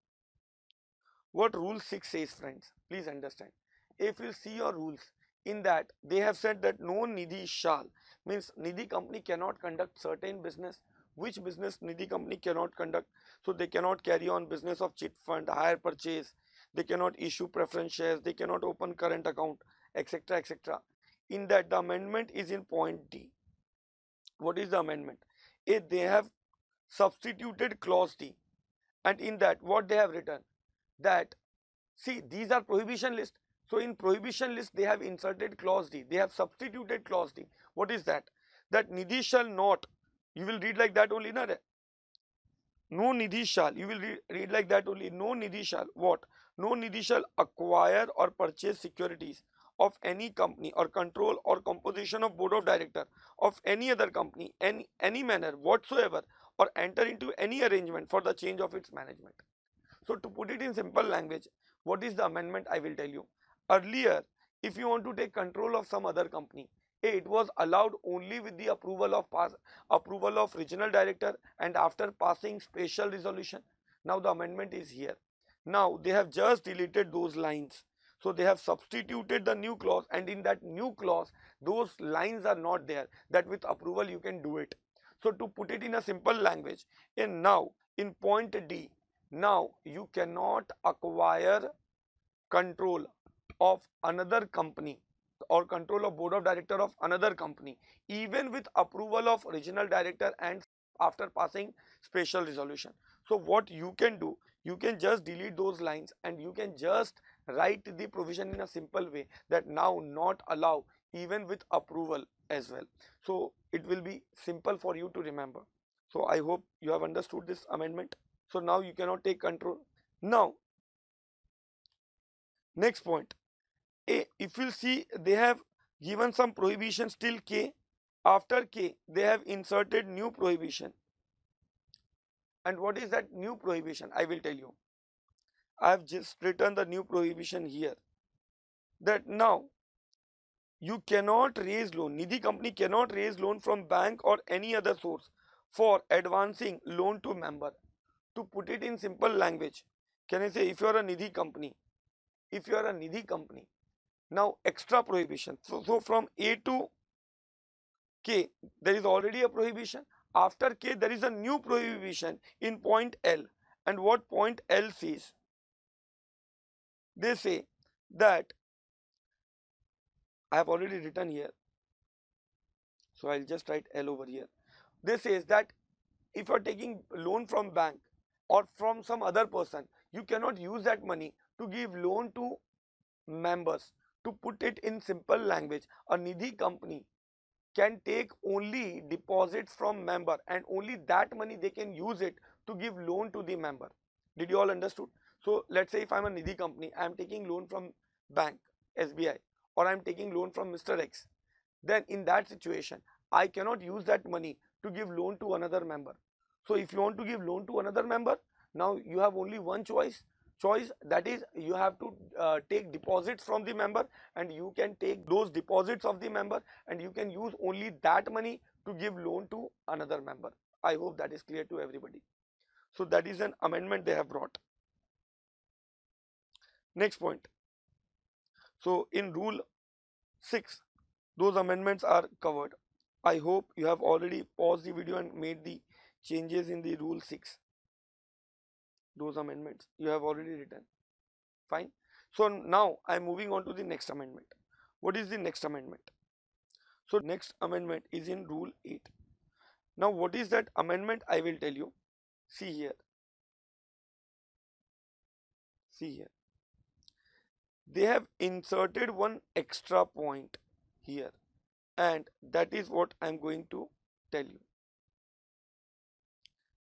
[SPEAKER 1] what Rule 6 says, friends, please understand. If you see your rules, in that they have said that no Nidhi shall, means Nidhi company cannot conduct certain business. Which business Nidhi company cannot conduct? So they cannot carry on business of chit fund, hire purchase, they cannot issue preference shares, they cannot open current account, etc., etc. In that, the amendment is in point D. What is the amendment? They have substituted clause D, and in that what they have written, that see these are prohibition list. So in prohibition list they have inserted clause D, they have substituted clause D. What is that? That Nidhi shall not, you will read like that only, na? No Nidhi shall, you will read like that only. No Nidhi shall, what? No Nidhi shall acquire or purchase securities of any company or control or composition of board of director of any other company in any manner whatsoever, or enter into any arrangement for the change of its management. So to put it in simple language, what is the amendment? I will tell you. Earlier, if you want to take control of some other company, it was allowed only with the approval of regional director and after passing special resolution. Now the amendment is here. Now they have just deleted those lines. So they have substituted the new clause, and in that new clause those lines are not there that with approval you can do it. So to put it in a simple language, now in point D, now you cannot acquire control of another company or control of board of director of another company even with approval of regional director and after passing special resolution. So what you can do, you can just delete those lines and you can just write the provision in a simple way that now not allow even with approval as well. So it will be simple for you to remember. So I hope you have understood this amendment. So now you cannot take control. Now next point, if you see, they have given some prohibitions till K. After K they have inserted new prohibition. And what is that new prohibition? I will tell you. I have just written the new prohibition here, that now you cannot raise loan, Nidhi company cannot raise loan from bank or any other source for advancing loan to member. To put it in simple language, can I say, if you are a Nidhi company, now extra prohibition. So from A to K there is already a prohibition. After K there is a new prohibition in point L. And what point L says? They say that, I have already written here, so I'll just write L over here. This says that if you are taking loan from bank or from some other person, you cannot use that money to give loan to members. To put it in simple language, a Nidhi company can take only deposits from member and only that money they can use it to give loan to the member. Did you all understood? So let's say if I'm a Nidhi company, I am taking loan from bank, SBI, or I am taking loan from Mr. X. Then in that situation, I cannot use that money to give loan to another member. So if you want to give loan to another member, now you have only one choice, that is you have to take deposits from the member, and you can take those deposits of the member and you can use only that money to give loan to another member. I hope that is clear to everybody. So that is an amendment they have brought. Next point. So in rule 6 those amendments are covered. I hope you have already paused the video and made the changes in the rule 6. Those amendments you have already written. Fine. So now I am moving on to the next amendment. What is the next amendment? So next amendment is in rule 8. Now what is that amendment? I will tell you. See here. They have inserted one extra point here, and that is what I am going to tell you.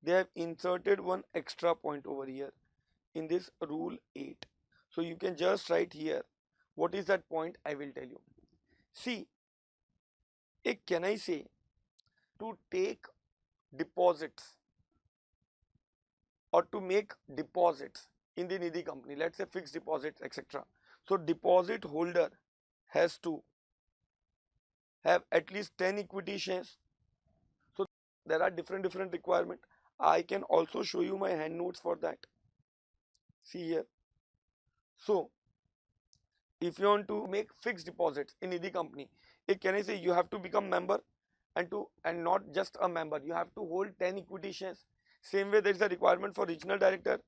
[SPEAKER 1] They have inserted one extra point over here in this rule 8. So you can just write here, what is that point? I will tell you. See, can I say, to take deposits or to make deposits in the Nidhi company, let's say fixed deposits, etc. So deposit holder has to have at least 10 equity shares. So there are different requirements. I can also show you my hand notes for that. See here. So if you want to make fixed deposits in Nidhi company, can I say, you have to become member and not just a member, you have to hold 10 equity shares. Same way there is a requirement for regional director,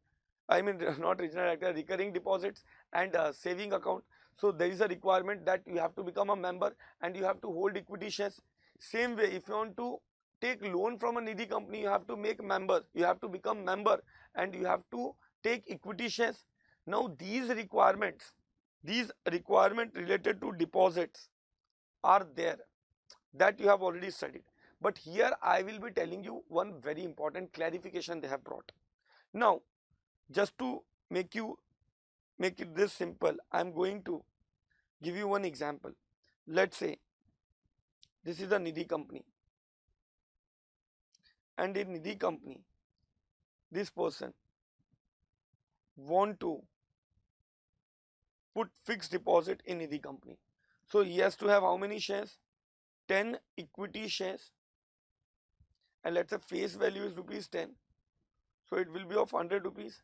[SPEAKER 1] I mean not regional director, recurring deposits and saving account. So there is a requirement that you have to become a member and you have to hold equity shares. Same way, if you want to take loan from a Nidhi company, you have to make member, you have to become member and you have to take equity shares. Now these requirements related to deposits are there, that you have already studied. But here I will be telling you one very important clarification they have brought. Now just to make it this simple, I am going to give you one example. Let's say this is a Nidhi company, and in Nidhi company this person want to put fixed deposit in Nidhi company. So he has to have how many shares? 10 equity shares, and let's say face value is rupees 10, so it will be of 100 rupees.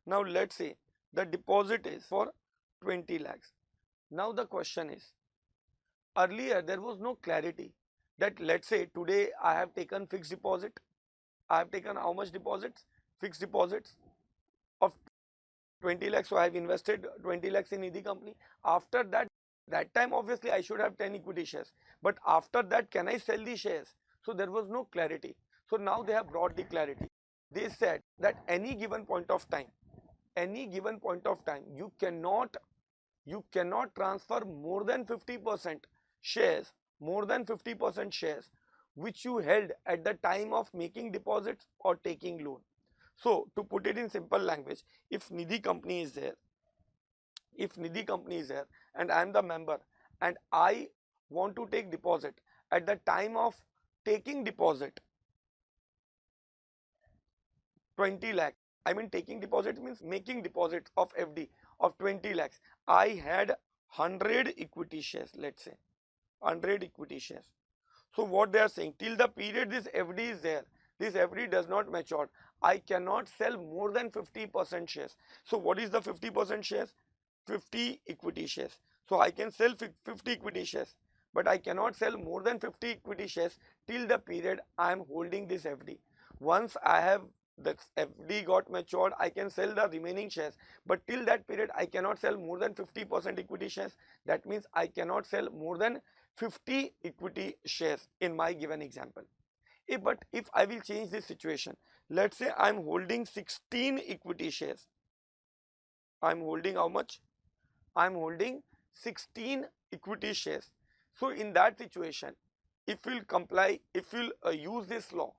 [SPEAKER 1] Now let's say the deposit is for 20 lakhs. Now the question is, earlier there was no clarity that let's say today I have taken fixed deposit. I have taken how much deposits? Fixed deposits of 20 lakhs. So I have invested 20 lakhs in Nidhi company. After that time obviously I should have 10 equity shares. But after that, can I sell the shares? So there was no clarity. So now they have brought the clarity. They said that any given point of time, you cannot transfer more than 50% shares, which you held at the time of making deposits or taking loan. So to put it in simple language, if Nidhi company is there, and I am the member and I want to take deposit, at the time of taking deposit 20 lakh, I mean taking deposit means making deposit of FD of 20 lakhs, I had 100 equity shares, let's say 100 equity shares. So what they are saying, till the period this FD is there, this FD does not mature, I cannot sell more than 50% shares. So what is the 50% shares? 50 equity shares. So I can sell 50 equity shares, but I cannot sell more than 50 equity shares till the period I am holding this FD. Once I have the FD got matured, I can sell the remaining shares, but till that period I cannot sell more than 50% equity shares. That means I cannot sell more than 50 equity shares in my given example. But if I will change this situation, let's say I am holding 16 equity shares. I am holding how much? I am holding 16 equity shares. So in that situation, if we'll comply, if we'll use this law,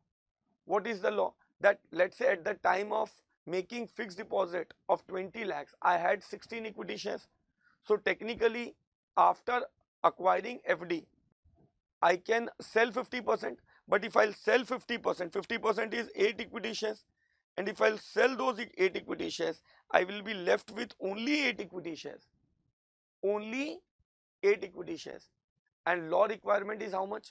[SPEAKER 1] what is the law? That let's say at the time of making fixed deposit of 20 lakhs, I had 16 equity shares. So technically, after acquiring FD, I can sell 50%, but if I'll sell 50%, 50% is 8 equity shares, and if I'll sell those 8 equity shares, I will be left with only 8 equity shares. Only 8 equity shares. And law requirement is how much?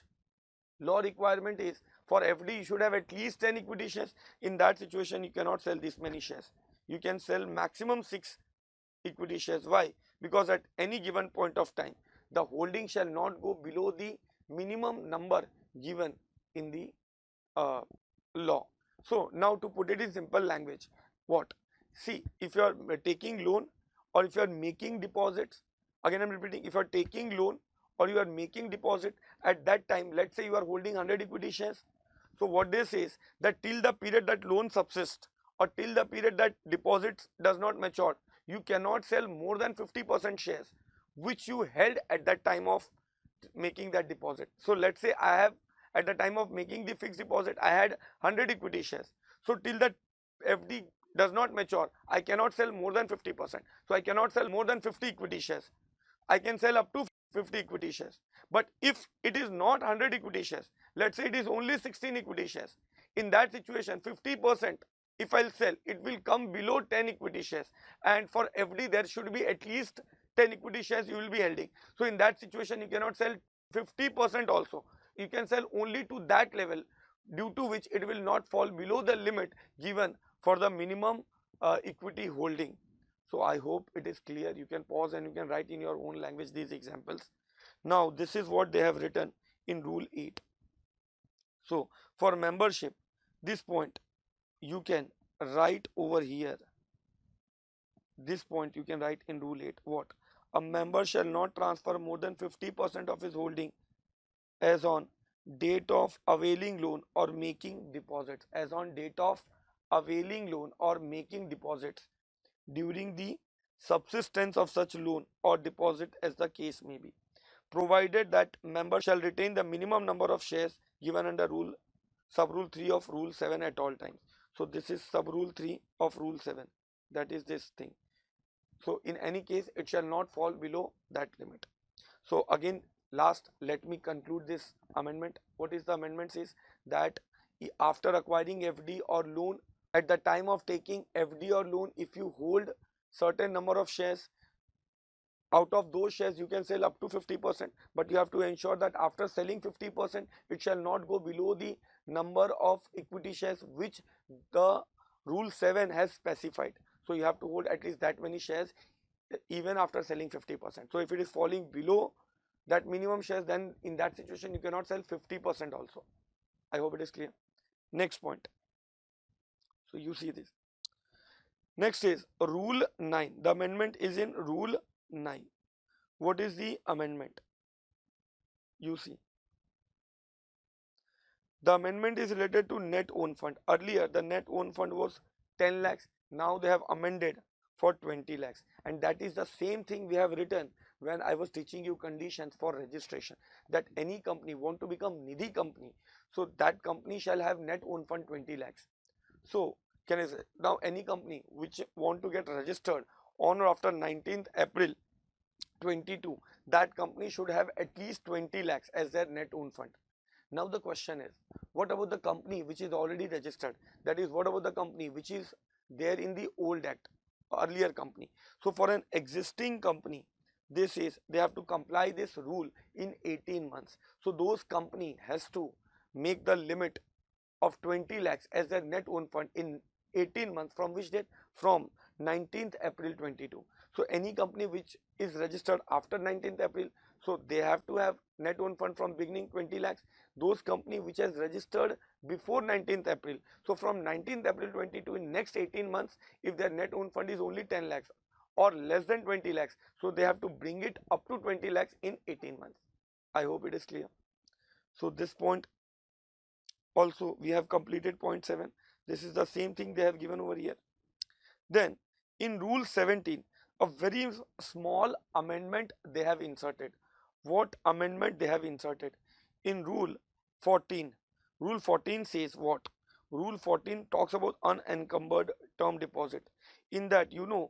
[SPEAKER 1] Law requirement is for FD you should have at least 10 equity shares. In that situation, you cannot sell this many shares. You can sell maximum 6 equity shares. Why? Because at any given point of time, the holding shall not go below the minimum number given in the law. So now to put it in simple language, what? See, if you are taking loan or if you are making deposits, again I am repeating, if you are taking loan or you are making deposit, at that time, let's say you are holding 100 equity shares. So what they say is that till the period that loan subsists or till the period that deposits does not mature, you cannot sell more than 50% shares which you held at that time of making that deposit. So let's say I have, at the time of making the fixed deposit, I had 100 equity shares. So till that FD does not mature, I cannot sell more than 50%. So I cannot sell more than 50 equity shares. I can sell up to 50 equity shares. But if it is not 100 equity shares, let's say it is only 16 equity shares, in that situation 50% if I'll sell, it will come below 10 equity shares, and for FD there should be at least 10 equity shares you will be holding. So in that situation you cannot sell 50% also, you can sell only to that level, due to which it will not fall below the limit given for the minimum equity holding. So I hope it is clear. You can pause and you can write in your own language these examples. Now this is what they have written in rule 8. So for membership, this point you can write over here. This point you can write in rule 8. What? A member shall not transfer more than 50% of his holding as on date of availing loan or making deposits. As on date of availing loan or making deposits during the subsistence of such loan or deposit as the case may be, provided that member shall retain the minimum number of shares given under sub-rule 3 of rule 7 at all times. So this is sub-rule 3 of rule 7, that is this thing. So in any case it shall not fall below that limit. So again, last, let me conclude this amendment. What is the amendment? Is that after acquiring FD or loan, at the time of taking FD or loan, if you hold certain number of shares, out of those shares you can sell up to 50%, but you have to ensure that after selling 50%, it shall not go below the number of equity shares which the rule 7 has specified. So you have to hold at least that many shares even after selling 50%. So if it is falling below that minimum shares, then in that situation you cannot sell 50% also. I hope it is clear. Next point. So you see this. Next is Rule 9. The amendment is in Rule 9. What is the amendment? You see. The amendment is related to net own fund. Earlier the net own fund was 10 lakhs. Now they have amended for 20 lakhs. And that is the same thing we have written when I was teaching you conditions for registration. That any company want to become Nidhi company. So that company shall have net own fund 20 lakhs. So can I say now any company which want to get registered on or after 19th April 22, that company should have at least 20 lakhs as their net own fund. Now the question is, what about the company which is already registered? That is, what about the company which is there in the old act, earlier company? So for an existing company, this is they have to comply this rule in 18 months. So those company has to make the limit of 20 lakhs as their net own fund in 18 months. From which date? From 19th April 22. So any company which is registered after 19th April, so they have to have net own fund from beginning 20 lakhs. Those company which has registered before 19th April, so from 19th April 22 in next 18 months, if their net own fund is only 10 lakhs or less than 20 lakhs, so they have to bring it up to 20 lakhs in 18 months. I hope it is clear. So this point also we have completed point 7. This is the same thing they have given over here. Then in Rule 17, a very small amendment they have inserted. What amendment they have inserted? In Rule 14. Rule 14 says what? Rule 14 talks about unencumbered term deposit. In that, you know,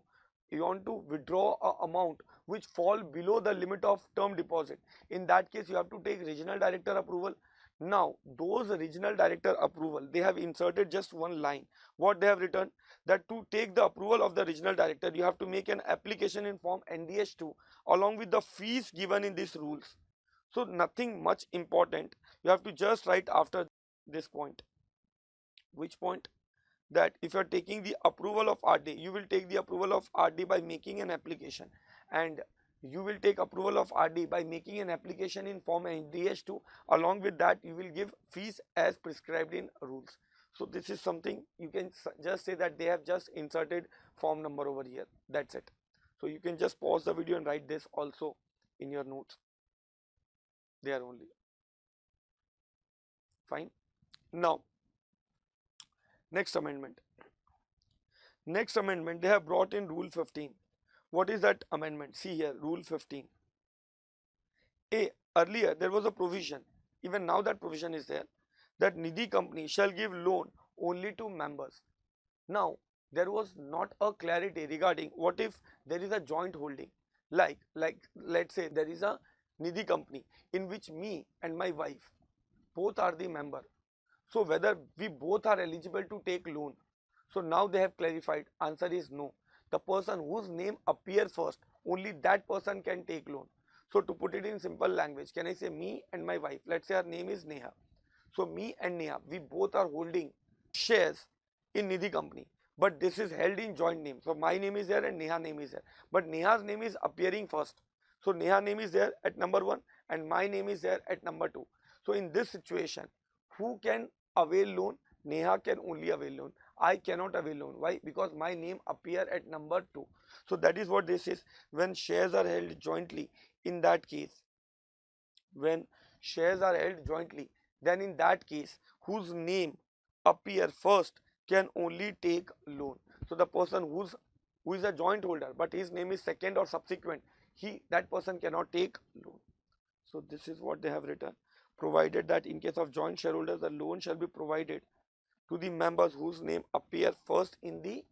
[SPEAKER 1] you want to withdraw an amount which fall below the limit of term deposit. In that case, you have to take regional director approval. Now, those regional director approval, they have inserted just one line. What they have written? That to take the approval of the regional director, you have to make an application in form NDS2 along with the fees given in these rules. So nothing much important. You have to just write after this point. Which point? That if you are taking the approval of RD, you will take the approval of RD by making an application, and you will take approval of RD by making an application in form NDS2. Along with that, you will give fees as prescribed in rules. So this is something you can just say that they have just inserted form number over here. That's it. So you can just pause the video and write this also in your notes. There only. Fine. Now, next amendment. Next amendment they have brought in Rule 15. What is that amendment? See here, Rule 15. Earlier there was a provision, even now that provision is there, that Nidhi company shall give loan only to members. Now, there was not a clarity regarding what if there is a joint holding. Like let's say there is a Nidhi company in which me and my wife both are the member. So whether we both are eligible to take loan. So now they have clarified. Answer is no. The person whose name appears first, only that person can take loan. So to put it in simple language, can I say me and my wife? Let's say our name is Neha. So me and Neha, we both are holding shares in Nidhi company, but this is held in joint name. So my name is there and Neha name is there, but Neha's name is appearing first. So Neha name is there at number 1 and my name is there at number 2. So in this situation, who can avail loan? Neha can only avail loan. I cannot avail loan. Why? Because my name appear at number 2. So that is what this is. When shares are held jointly, in that case, when shares are held jointly, then in that case, whose name appear first can only take loan. So the person who is a joint holder, but his name is second or subsequent, that person cannot take loan. So this is what they have written. Provided that in case of joint shareholders, the loan shall be provided to the members whose name appear first in the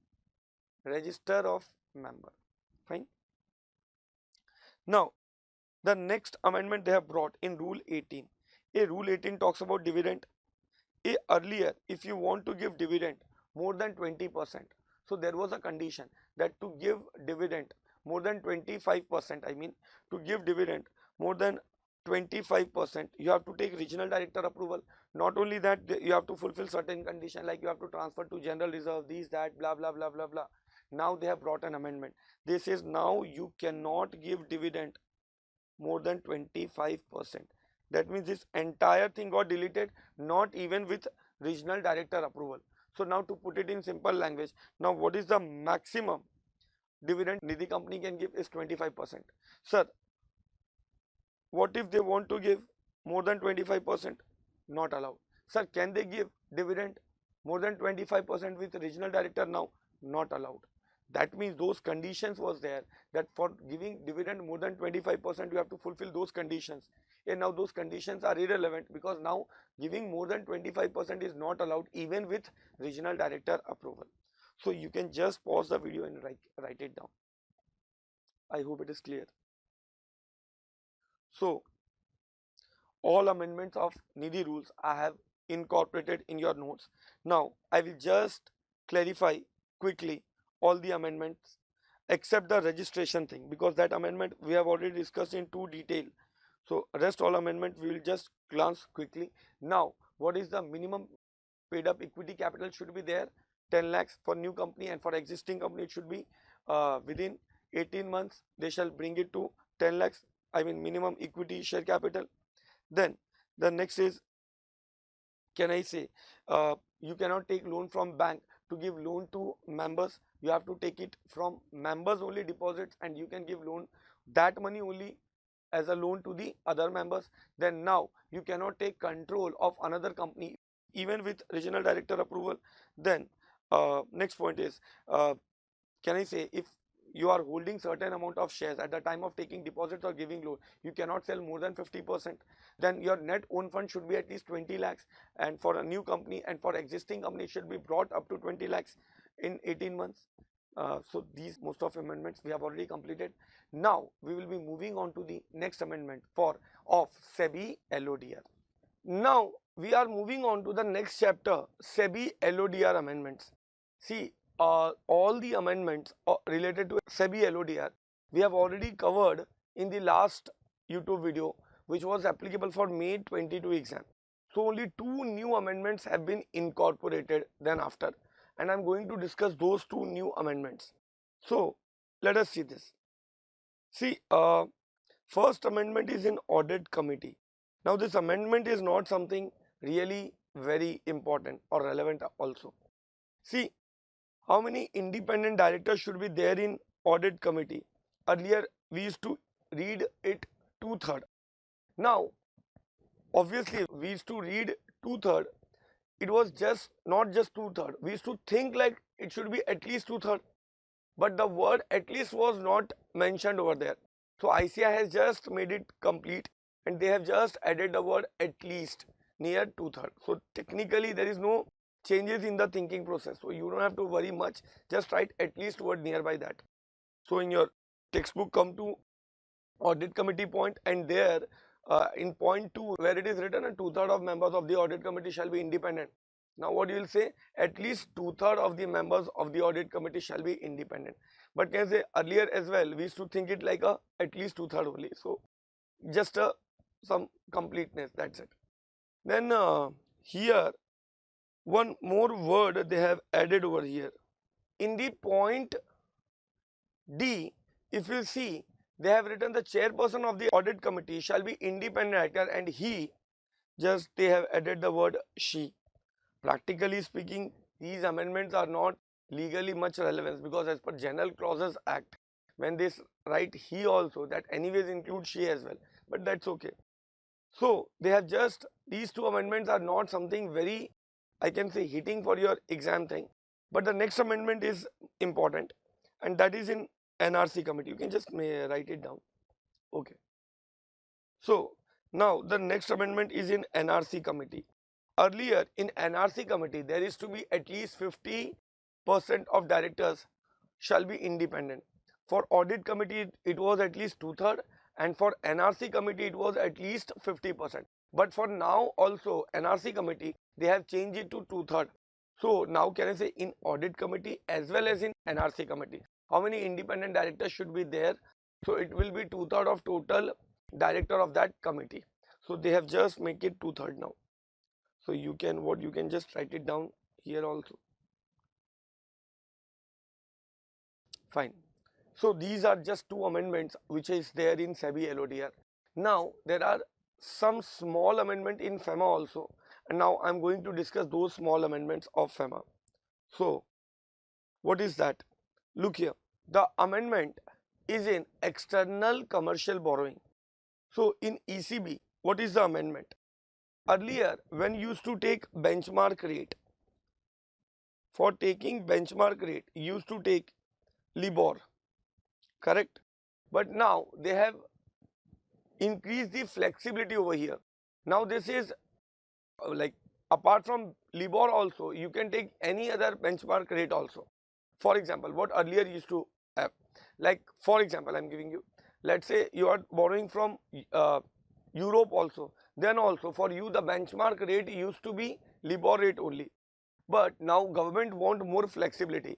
[SPEAKER 1] register of member. Fine. Now, the next amendment they have brought in Rule 18. Rule 18 talks about dividend. Earlier, if you want to give dividend more than 20%, so there was a condition that to give dividend more than 25%, I mean to give dividend more than 25%, you have to take regional director approval. Not only that, you have to fulfill certain condition like you have to transfer to general reserve, these, that, blah, blah, blah, blah, blah. Now they have brought an amendment. This is now you cannot give dividend more than 25%. That means this entire thing got deleted, not even with regional director approval. So now to put it in simple language, now what is the maximum dividend Nidhi company can give is 25%. Sir, what if they want to give more than 25%? Not allowed. Sir, can they give dividend more than 25% with regional director now? Not allowed. That means those conditions was there that for giving dividend more than 25% you have to fulfill those conditions, and now those conditions are irrelevant because now giving more than 25% is not allowed even with regional director approval. So you can just pause the video and write it down. I hope it is clear. So all amendments of Nidhi rules I have incorporated in your notes. Now I will just clarify quickly all the amendments except the registration thing, because that amendment we have already discussed in detail. So rest all amendment we will just glance quickly. Now what is the minimum paid up equity capital should be there? 10 lakhs for new company, and for existing company it should be within 18 months they shall bring it to 10 lakhs, I mean minimum equity share capital. Then the next is, can I say, you cannot take loan from bank to give loan to members. You have to take it from members only deposits, and you can give loan that money only as a loan to the other members. Then now you cannot take control of another company even with regional director approval. Then next point is, can I say, if you are holding certain amount of shares at the time of taking deposits or giving loan, you cannot sell more than 50%. Then your net own fund should be at least 20 lakhs, and for a new company and for existing company it should be brought up to 20 lakhs in 18 months. So these most of amendments we have already completed. Now we will be moving on to the next amendment of SEBI LODR. Now we are moving on to the next chapter, SEBI LODR amendments. See, all the amendments related to SEBI LODR we have already covered in the last YouTube video, which was applicable for May 22 exam. So only 2 new amendments have been incorporated then after, and I am going to discuss those 2 new amendments. So let us see this. See, first amendment is in audit committee. Now this amendment is not something really very important or relevant also. See, how many independent directors should be there in audit committee? Earlier we used to read it 2/3. Now obviously we used to read 2/3. It was just not just 2/3. We used to think like it should be at least 2/3, but the word at least was not mentioned over there. So ICI has just made it complete, and they have just added the word at least near 2/3. So technically there is no changes in the thinking process, so you don't have to worry much. Just write at least word nearby that. So in your textbook come to audit committee point, and there in point 2 where it is written and 2/3 of members of the audit committee shall be independent. Now what you will say, at least 2/3 of the members of the audit committee shall be independent. But can I say earlier as well we used to think it like a at least 2/3 only. So just some completeness, that's it. Then here one more word they have added over here. In the point D, if you see, they have written the chairperson of the audit committee shall be independent director, and he, just they have added the word she. Practically speaking, these amendments are not legally much relevance, because as per General Clauses Act, when they write he also, that anyways includes she as well, but that's okay. So they have just, these 2 amendments are not something very, I can say, hitting for your exam thing, but the next amendment is important, and that is in NRC committee. You can just write it down. Okay. So now the next amendment is in NRC committee. Earlier in NRC committee there is to be at least 50% of directors shall be independent. For audit committee it was at least 2/3, and for NRC committee it was at least 50%. But for now also NRC committee they have changed it to 2/3. So now can I say, in audit committee as well as in NRC committee, how many independent directors should be there? So it will be 2/3 of total director of that committee. So they have just make it 2/3 now. So you can just write it down here also. Fine. So these are just two amendments which is there in SEBI LODR. Now there are some small amendment in FEMA also, and now I am going to discuss those small amendments of FEMA. So what is that? Look here, the amendment is in external commercial borrowing. So in ECB, what is the amendment? Earlier, when you used to take benchmark rate, for taking benchmark rate, you used to take LIBOR, correct? But now they have increased the flexibility over here. Now this is like apart from LIBOR also, you can take any other benchmark rate also. For example, what earlier used to have, like for example, I am giving you, let's say you are borrowing from Europe also, then also for you the benchmark rate used to be LIBOR rate only. But now government want more flexibility.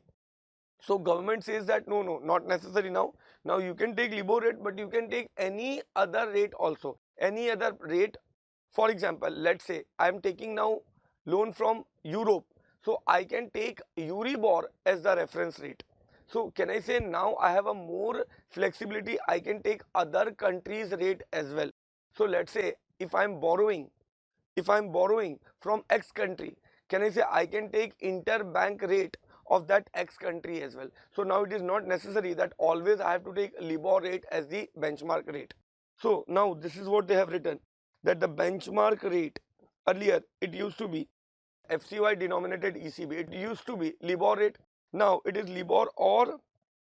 [SPEAKER 1] So government says that no, not necessary now. Now you can take LIBOR rate, but you can take any other rate also, any other rate. For example, let's say I am taking now loan from Europe, so I can take Euribor as the reference rate. So can I say now I have a more flexibility, I can take other countries' rate as well. So let's say if I am borrowing from X country, can I say I can take interbank rate of that X country as well. So now it is not necessary that always I have to take LIBOR rate as the benchmark rate. So now this is what they have written, that the benchmark rate, earlier it used to be FCY denominated ECB, it used to be LIBOR rate. Now it is LIBOR or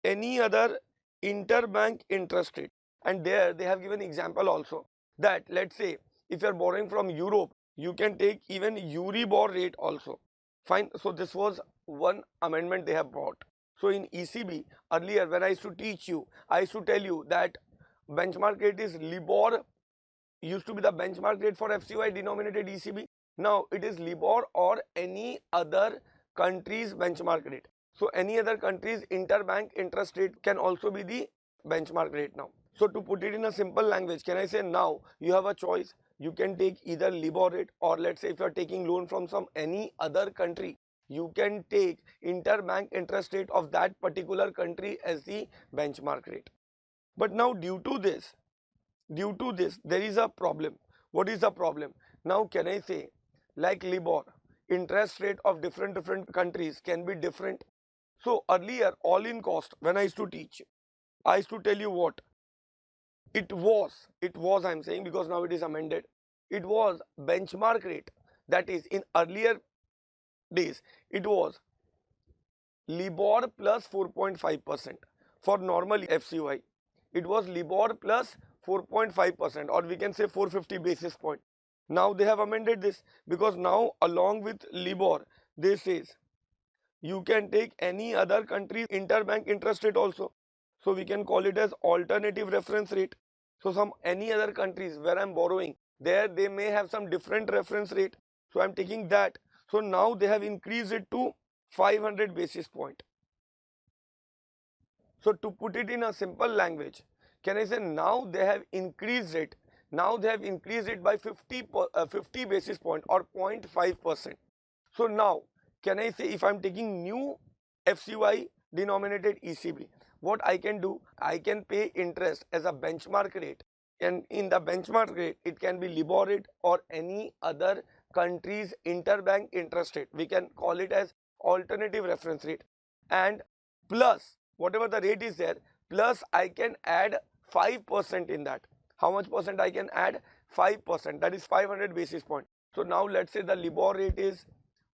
[SPEAKER 1] any other interbank interest rate. And there they have given example also, that let's say if you are borrowing from Europe, you can take even Euribor rate also. Fine. So this was one amendment they have brought. So in ECB, earlier when I used to teach you, I used to tell you that benchmark rate is LIBOR, used to be the benchmark rate for FCY denominated ECB. Now it is LIBOR or any other country's benchmark rate. So any other country's interbank interest rate can also be the benchmark rate now. So to put it in a simple language, can I say now you have a choice? You can take either LIBOR rate, or let's say if you are taking loan from any other country, you can take interbank interest rate of that particular country as the benchmark rate. But now due to this there is a problem. What is the problem? Now can I say, like LIBOR, interest rate of different countries can be different. So earlier all in cost, when I used to teach, I used to tell you what it was I am saying, because now it is amended, it was benchmark rate. That is, in earlier days it was LIBOR plus 4.5%. For normal FCY it was LIBOR plus 4.5%, or we can say 450 basis point. Now they have amended this, because now along with LIBOR they says you can take any other country's interbank interest rate also. So we can call it as alternative reference rate. So some any other countries where I am borrowing, there they may have some different reference rate. So I am taking that. So now they have increased it to 500 basis point. So to put it in a simple language, can I say now they have increased it. Now they have increased it by 50 basis point or 0.5%. So now can I say if I am taking new FCY denominated ECB, what I can do, I can pay interest as a benchmark rate, and in the benchmark rate it can be LIBOR rate or any other country's interbank interest rate. We can call it as alternative reference rate, and plus whatever the rate is there, plus I can add 5% in that. How much percent I can add? 5%, that is 500 basis point. So now let's say the LIBOR rate is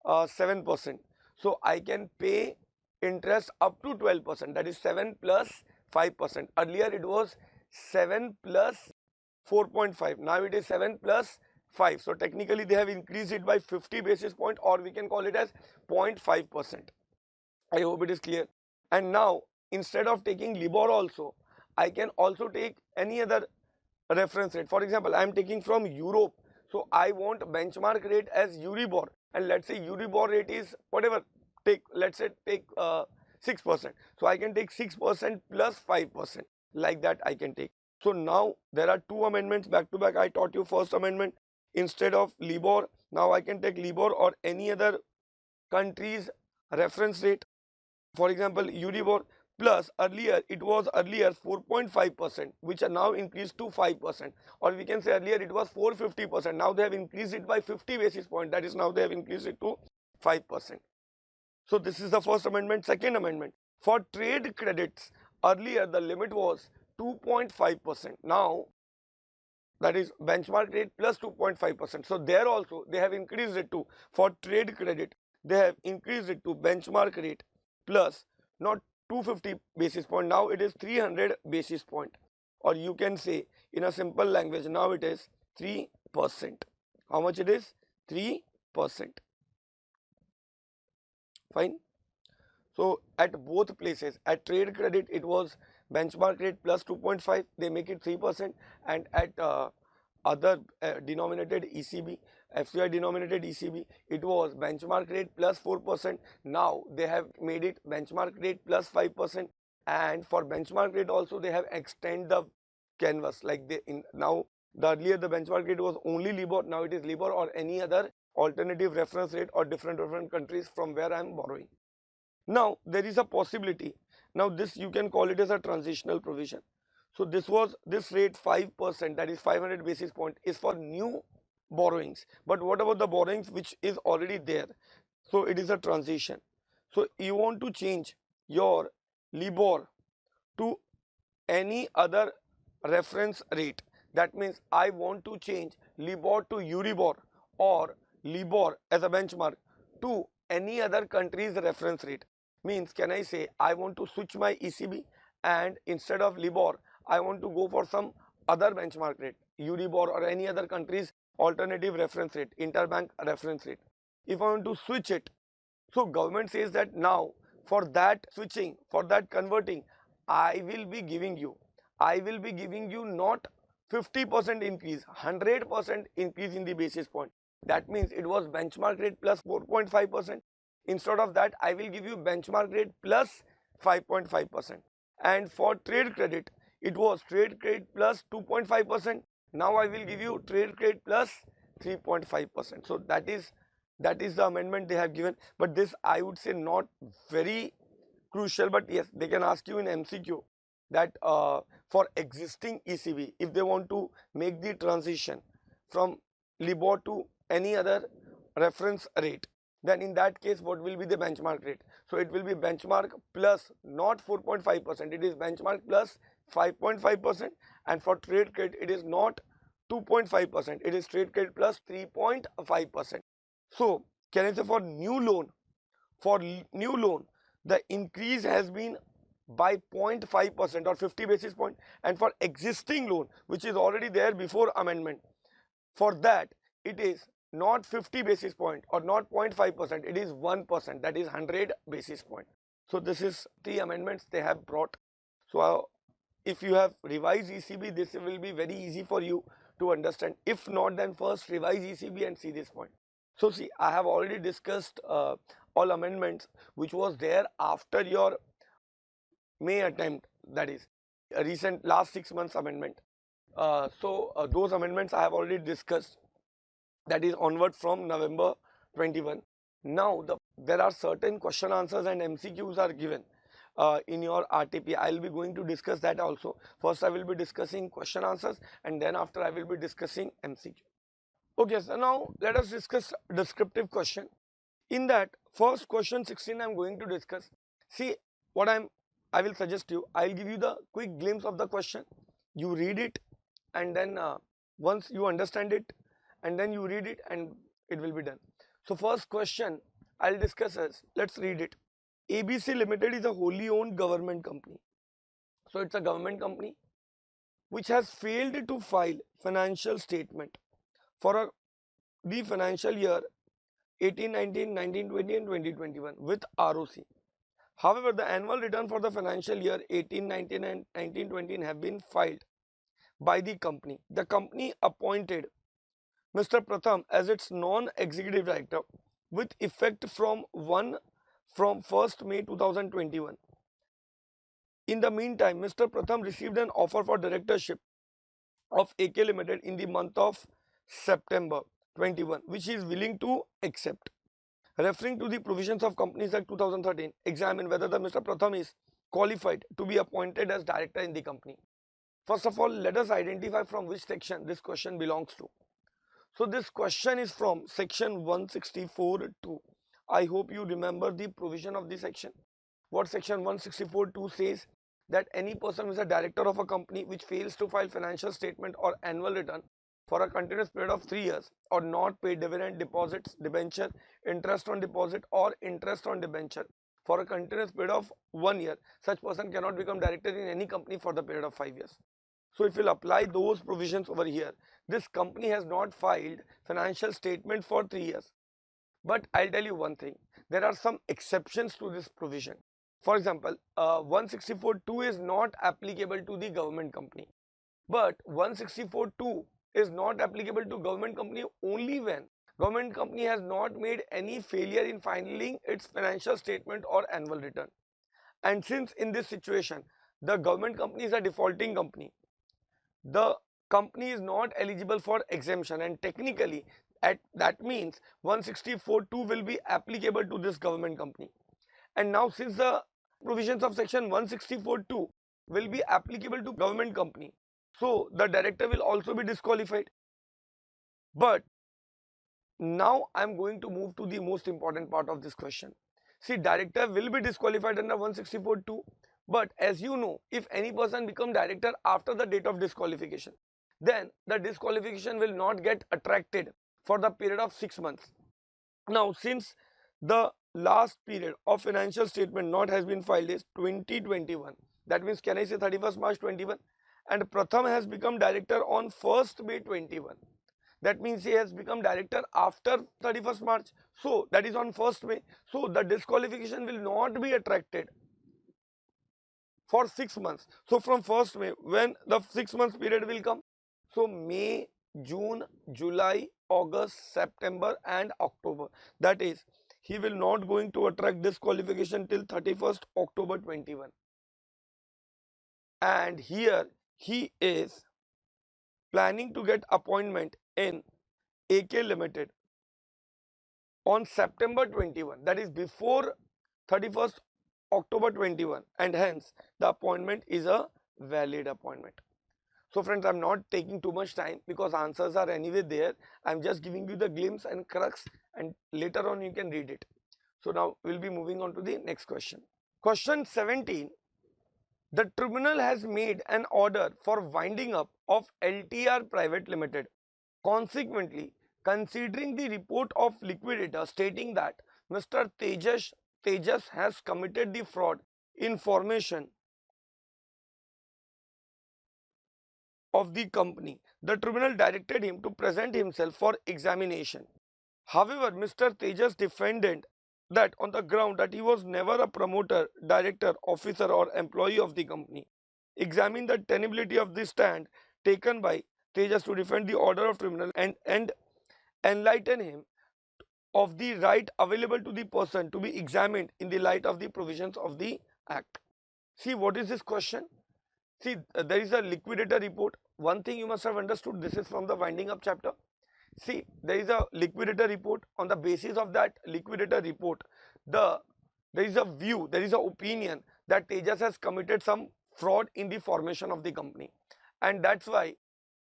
[SPEAKER 1] 7%. So I can pay interest up to 12%, that is 7 plus 5%. Earlier it was 7 plus 4.5, now it is 7 plus 5. So technically they have increased it by 50 basis point, or we can call it as 0.5%. I hope it is clear. And now instead of taking LIBOR also, I can also take any other reference rate. For example, I am taking from Europe, so I want benchmark rate as Euribor, and let's say Euribor rate is whatever, let's say take 6%. So I can take 6% plus 5%, like that I can take. So now there are two amendments back to back. I taught you first amendment, instead of LIBOR, now I can take LIBOR or any other country's reference rate. For example, Euribor plus earlier it was 4.5%, which are now increased to 5%, or we can say earlier it was 450%, now they have increased it by 50 basis point, that is now they have increased it to 5%. So this is the first amendment. Second amendment, for trade credits, earlier the limit was 2.5%, now that is benchmark rate plus 2.5%. So there also they have increased it to, for trade credit, they have increased it to benchmark rate plus not 250 basis point, now it is 300 basis point, or you can say in a simple language, now it is 3%. How much it is? 3%. Fine. So at both places, at trade credit it was benchmark rate plus 2.5, they make it 3%, and at other denominated ECB, FCI denominated ECB, it was benchmark rate plus 4%, now they have made it benchmark rate plus 5%, and for benchmark rate also they have extended the canvas, like now the earlier the benchmark rate was only LIBOR, now it is LIBOR or any other alternative reference rate or different countries from where I am borrowing. Now there is a possibility, now this you can call it as a transitional provision. So this rate 5%, that is 500 basis point, is for new borrowings. But what about the borrowings which is already there? So it is a transition. So you want to change your LIBOR to any other reference rate. That means I want to change LIBOR to Euribor or LIBOR as a benchmark to any other country's reference rate. Means, can I say I want to switch my ECB and instead of LIBOR I want to go for some other benchmark rate, Euribor or any other country's alternative reference rate, interbank reference rate. If I want to switch it, so government says that now for that switching, for that converting, I will be giving you not 50% increase, 100% increase in the basis point. That means it was benchmark rate plus 4.5%. Instead of that, I will give you benchmark rate plus 5.5%. And for trade credit, it was trade credit plus 2.5%. Now I will give you trade credit plus 3.5%. So that is the amendment they have given. But this I would say not very crucial. But yes, they can ask you in MCQ that for existing ECB, if they want to make the transition from LIBOR to any other reference rate, then in that case what will be the benchmark rate? So it will be benchmark plus not 4.5%, it is benchmark plus 5.5%, and for trade credit it is not 2.5%, it is trade credit plus 3.5%. So can I say for new loan, the increase has been by 0.5% or 50 basis point, and for existing loan which is already there before amendment, for that it is not 50 basis point or not 0.5%, it is 1%, that is 100 basis point. So this is the amendments they have brought. So if you have revised ECB, this will be very easy for you to understand. If not, then first revise ECB and see this point. So see, I have already discussed all amendments which was there after your May attempt, that is a recent last 6 months amendment. Those amendments I have already discussed, that is onward from November 21. Now there are certain question answers and MCQs are given in your RTP. I will be going to discuss that also. First I will be discussing question answers and then after I will be discussing MCQ. Okay, so now let us discuss descriptive question. In that first question 16 I am going to discuss. See what I will suggest you, I will give you the quick glimpse of the question. You read it and then once you understand it and then you read it and it will be done. So first question I will discuss is, let's read it. ABC Limited is a wholly owned government company. So it's a government company which has failed to file financial statement for the financial year 18-19, 19-20 and 2021 with ROC. However, the annual return for the financial year 18-19 and 19-20 have been filed by the company. The company appointed Mr. Pratham as its non-executive director with effect from 1st May 2021. In the meantime, Mr. Pratham received an offer for directorship of AK Limited in the month of September 21, which he is willing to accept. Referring to the provisions of Companies Act 2013, examine whether the Mr. Pratham is qualified to be appointed as director in the company? First of all, let us identify from which section this question belongs to. So this question is from section 164(2). I hope you remember the provision of this section. What section 164(2) says? That any person who is a director of a company which fails to file financial statement or annual return for a continuous period of 3 years or not pay dividend, deposits, debenture, interest on deposit or interest on debenture for a continuous period of 1 year, such person cannot become director in any company for the period of 5 years. So if you'll apply those provisions over here, this company has not filed financial statement for 3 years. But I'll tell you one thing, there are some exceptions to this provision. For example, 164(2) is not applicable to the government company. But 164(2) is not applicable to government company only when government company has not made any failure in filing its financial statement or annual return. And since in this situation, the government company is a defaulting company, the company is not eligible for exemption, and technically that means 164(2) will be applicable to this government company. And now since the provisions of section 164(2) will be applicable to government company, so the director will also be disqualified. But now I am going to move to the most important part of this question. See, director will be disqualified under 164(2), but as you know, if any person become director after the date of disqualification, then the disqualification will not get attracted for the period of 6 months. Now, since the last period of financial statement not has been filed is 2021, that means can I say 31st March 21, and Pratham has become director on 1st May 21. That means he has become director after 31st March, so that is on 1st May. So the disqualification will not be attracted for 6 months. So from 1st May, when the 6 months period will come, so May, June, July, August, September and October, that is, he will not going to attract disqualification till 31st October 21. And here he is planning to get appointment in AK Limited on September 21, that is before 31st October 21, and hence the appointment is a valid appointment. So friends, I am not taking too much time because answers are anyway there. I am just giving you the glimpse and crux, and later on you can read it. So now we will be moving on to the next question. Question 17. The tribunal has made an order for winding up of LTR Private Limited. Consequently, considering the report of liquidator stating that Mr. Tejas has committed the fraud in formation of the company, the tribunal directed him to present himself for examination. However, Mr. Tejas defended that on the ground that he was never a promoter, director, officer or employee of the company. Examine the tenability of the stand taken by Tejas to defend the order of tribunal and enlighten him of the right available to the person to be examined in the light of the provisions of the Act. See, what is this question? See, there is a liquidator report. One thing you must have understood, this is from the winding up chapter. See, there is a liquidator report. On the basis of that liquidator report, there is a view, there is an opinion that Tejas has committed some fraud in the formation of the company, and that's why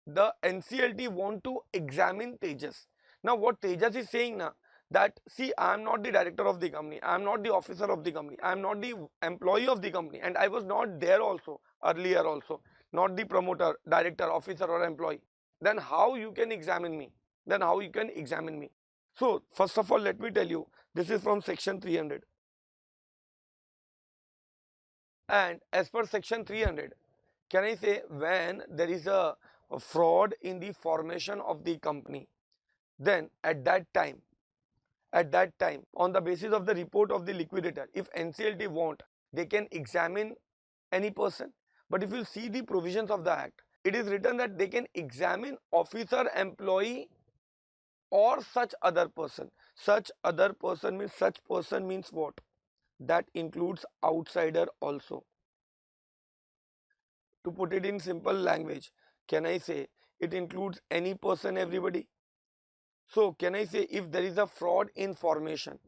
[SPEAKER 1] the NCLT want to examine Tejas. Now what Tejas is saying now, that see, I am not the director of the company, I am not the officer of the company, I am not the employee of the company, and I was not there also earlier also, not the promoter, director, officer or employee. Then how you can examine me? So first of all, let me tell you, this is from section 300, and as per section 300, can I say when there is a fraud in the formation of the company, then at that time on the basis of the report of the liquidator, if NCLT want, they can examine any person. But if you see the provisions of the Act, it is written that they can examine officer, employee or such other person. Such other person means, such person means what? That includes outsider also. To put it in simple language, can I say it includes any person, everybody? So can I say if there is a fraud in formation,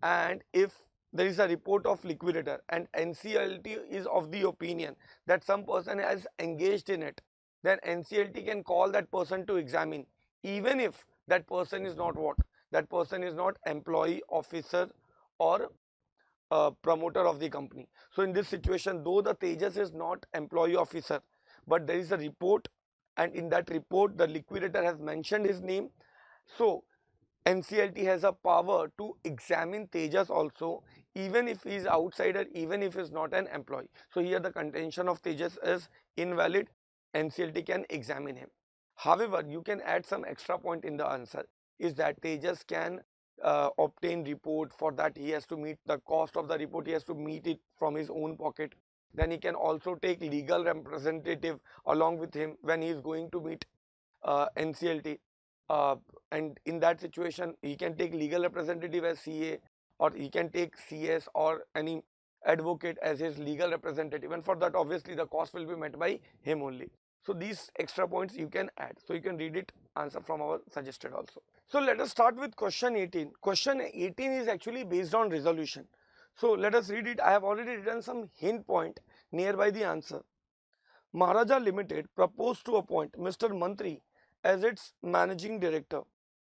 [SPEAKER 1] and if there is a report of liquidator and NCLT is of the opinion that some person has engaged in it, then NCLT can call that person to examine, even if that person is not what? That person is not employee, officer or promoter of the company. So in this situation, though the Tejas is not employee officer, but there is a report, and in that report the liquidator has mentioned his name. So NCLT has a power to examine Tejas also, even if he is outsider, even if he is not an employee. So here the contention of Tejas is invalid. NCLT can examine him. However, you can add some extra point in the answer, is that Tejas can obtain report. For that he has to meet the cost of the report, he has to meet it from his own pocket. Then he can also take legal representative along with him when he is going to meet NCLT, and in that situation he can take legal representative as CA, or he can take CS or any advocate as his legal representative, and for that obviously the cost will be met by him only. So these extra points you can add, so you can read it answer from our suggested also. So let us start with question 18. Question 18 is actually based on resolution. So let us read it. I have already written some hint point nearby the answer. Maharaja Limited proposed to appoint Mr. Mantri as its managing director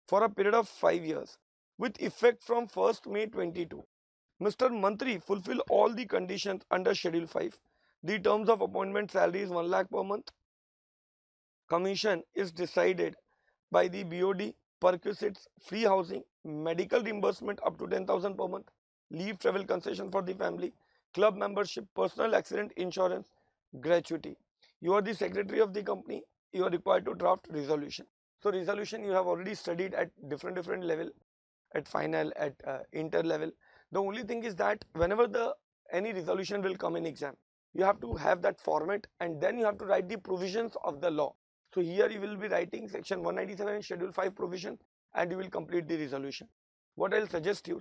[SPEAKER 1] for a period of 5 years with effect from 1st May 22. Mr. Mantri fulfill all the conditions under Schedule 5. The terms of appointment salary is 1 lakh per month. Commission is decided by the BOD, perquisites, free housing, medical reimbursement up to 10,000 per month, leave travel concession for the family, club membership, personal accident insurance, gratuity. You are the secretary of the company, you are required to draft resolution. So resolution you have already studied at different level, at final, at inter level. The only thing is that whenever any resolution will come in exam, you have to have that format and then you have to write the provisions of the law. So here you will be writing section 197 and schedule 5 provision, and you will complete the resolution. What I'll suggest you,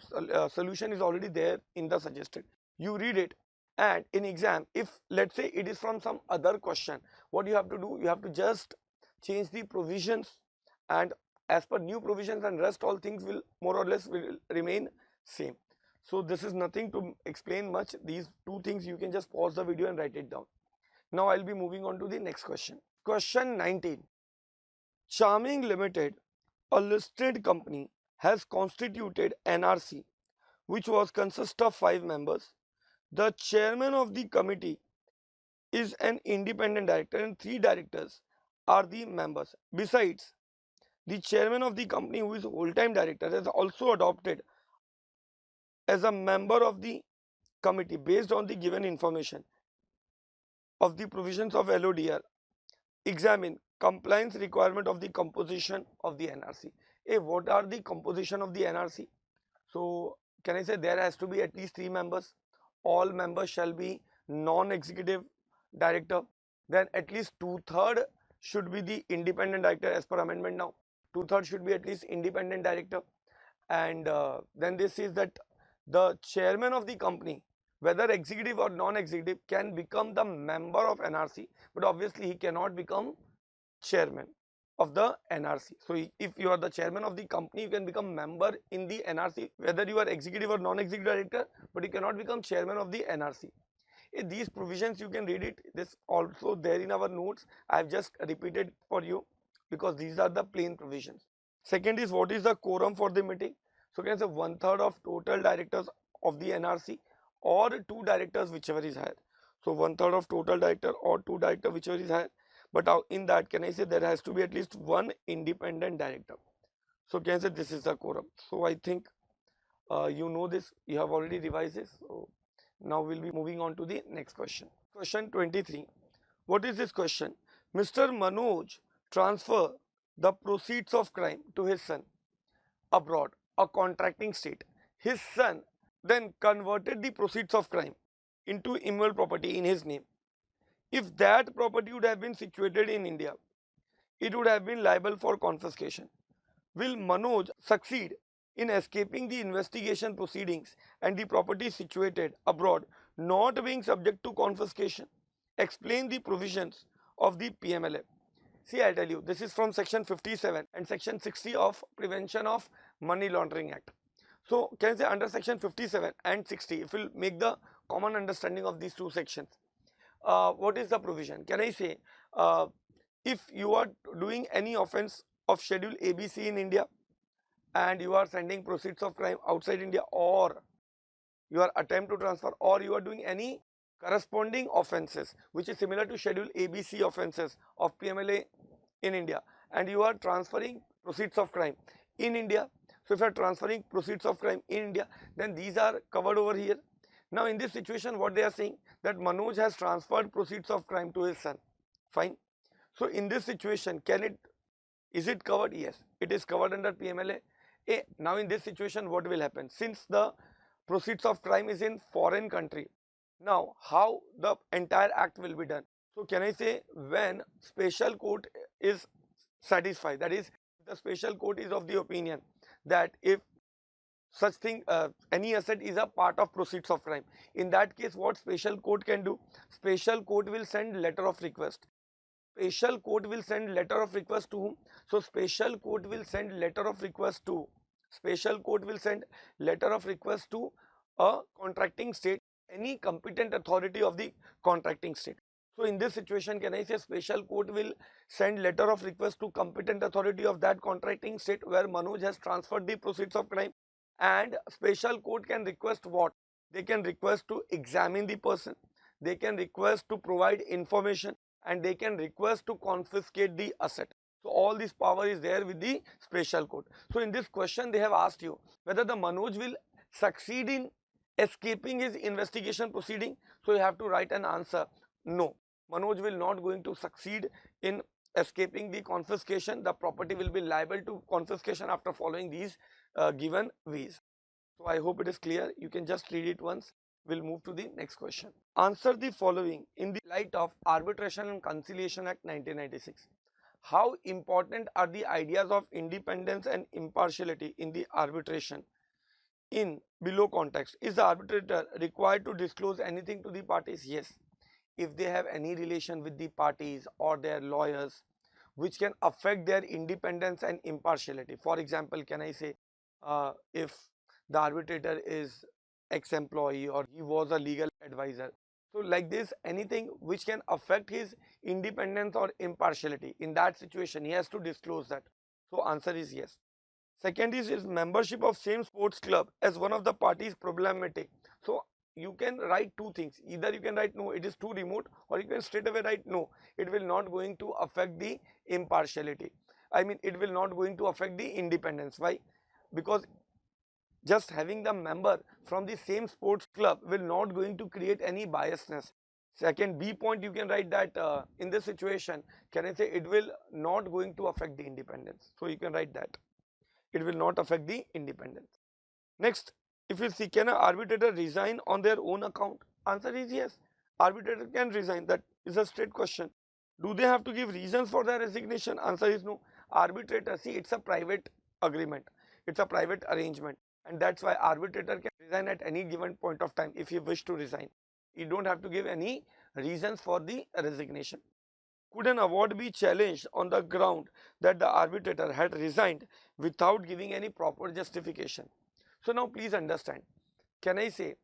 [SPEAKER 1] solution is already there in the suggested. You read it, and in exam, if let's say it is from some other question, what you have to do, you have to just change the provisions, and as per new provisions, and rest all things will more or less will remain same. So this is nothing to explain much. These two things you can just pause the video and write it down. Now I'll be moving on to the next question. Question 19. Charming Limited, a listed company, has constituted NRC, which was consist of 5 members. The chairman of the committee is an independent director and 3 directors are the members. Besides, the chairman of the company, who is whole-time director, has also adopted as a member of the committee based on the given information of the provisions of LODR. Examine compliance requirement of the composition of the NRC. What are the composition of the NRC? So can I say there has to be at least 3 members. All members shall be non-executive director. Then at least 2/3 should be the independent director as per amendment now. 2/3 should be at least independent director. And then this is that the chairman of the company, whether executive or non-executive, can become the member of NRC, but obviously he cannot become chairman of the NRC. So if you are the chairman of the company, you can become member in the NRC, whether you are executive or non-executive director, but you cannot become chairman of the NRC. These provisions you can read it. This also there in our notes. I have just repeated for you because these are the plain provisions. Second is, what is the quorum for the meeting? So can I say 1/3 of total directors of the NRC, or 2 directors, whichever is higher. So 1/3 of total director or 2 director, whichever is higher. But in that, can I say there has to be at least 1 independent director. So can I say this is the quorum. So I think you know this, you have already revised this. So now we'll be moving on to the next question. Question 23. What is this question? Mr. Manoj transfer the proceeds of crime to his son abroad, a contracting state. His son then converted the proceeds of crime into immovable property in his name. If that property would have been situated in India, it would have been liable for confiscation. Will Manoj succeed in escaping the investigation proceedings and the property situated abroad not being subject to confiscation? Explain the provisions of the PMLA. See, I tell you, this is from section 57 and section 60 of Prevention of Money Laundering Act. So can I say under section 57 and 60, if we'll make the common understanding of these two sections, what is the provision? Can I say if you are doing any offense of schedule ABC in India and you are sending proceeds of crime outside India, or you are attempt to transfer, or you are doing any corresponding offences which is similar to schedule ABC offences of PMLA in India, and you are transferring proceeds of crime in India. So if you are transferring proceeds of crime in India, then these are covered over here. Now in this situation, what they are saying, that Manoj has transferred proceeds of crime to his son. Fine. So in this situation, is it covered? Yes, it is covered under PMLA. Now in this situation, what will happen? Since the proceeds of crime is in foreign country, now how the entire act will be done? So can I say, when special court is satisfied, that is, the special court is of the opinion that if such thing, any asset is a part of proceeds of crime, in that case what special court can do? Special court will send letter of request. Special court will send letter of request to whom? So special court will send letter of request to, a contracting state, any competent authority of the contracting state. So in this situation, can I say special court will send letter of request to competent authority of that contracting state where Manoj has transferred the proceeds of crime, and special court can request what? They can request to examine the person, they can request to provide information, and they can request to confiscate the asset. So all this power is there with the special court. So in this question, they have asked you whether the Manoj will succeed in escaping his investigation proceeding. So you have to write an answer. No, Manoj will not going to succeed in escaping the confiscation. The property will be liable to confiscation after following these given ways. So I hope it is clear. You can just read it once. We'll move to the next question. Answer the following in the light of Arbitration and Conciliation Act 1996. How important are the ideas of independence and impartiality in the arbitration? In below context, is the arbitrator required to disclose anything to the parties? Yes. If they have any relation with the parties or their lawyers which can affect their independence and impartiality. For example, can I say if the arbitrator is ex-employee or he was a legal advisor. So like this, anything which can affect his independence or impartiality, in that situation he has to disclose that. So answer is yes. Second is membership of same sports club as one of the parties problematic. So you can write two things. Either you can write no, it is too remote, or you can straight away write no, it will not going to affect the impartiality. I mean, it will not going to affect the independence. Why? Because just having the member from the same sports club will not going to create any biasness. Second, B point, you can write that in this situation, can I say it will not going to affect the independence. So you can write that it will not affect the independence. Next, if you see, can an arbitrator resign on their own account? Answer is yes. Arbitrator can resign. That is a straight question. Do they have to give reasons for their resignation? Answer is no. Arbitrator, see, it's a private agreement, it's a private arrangement, and that's why arbitrator can resign at any given point of time if he wish to resign. You don't have to give any reasons for the resignation. Could an award be challenged on the ground that the arbitrator had resigned without giving any proper justification? So now please understand, can I say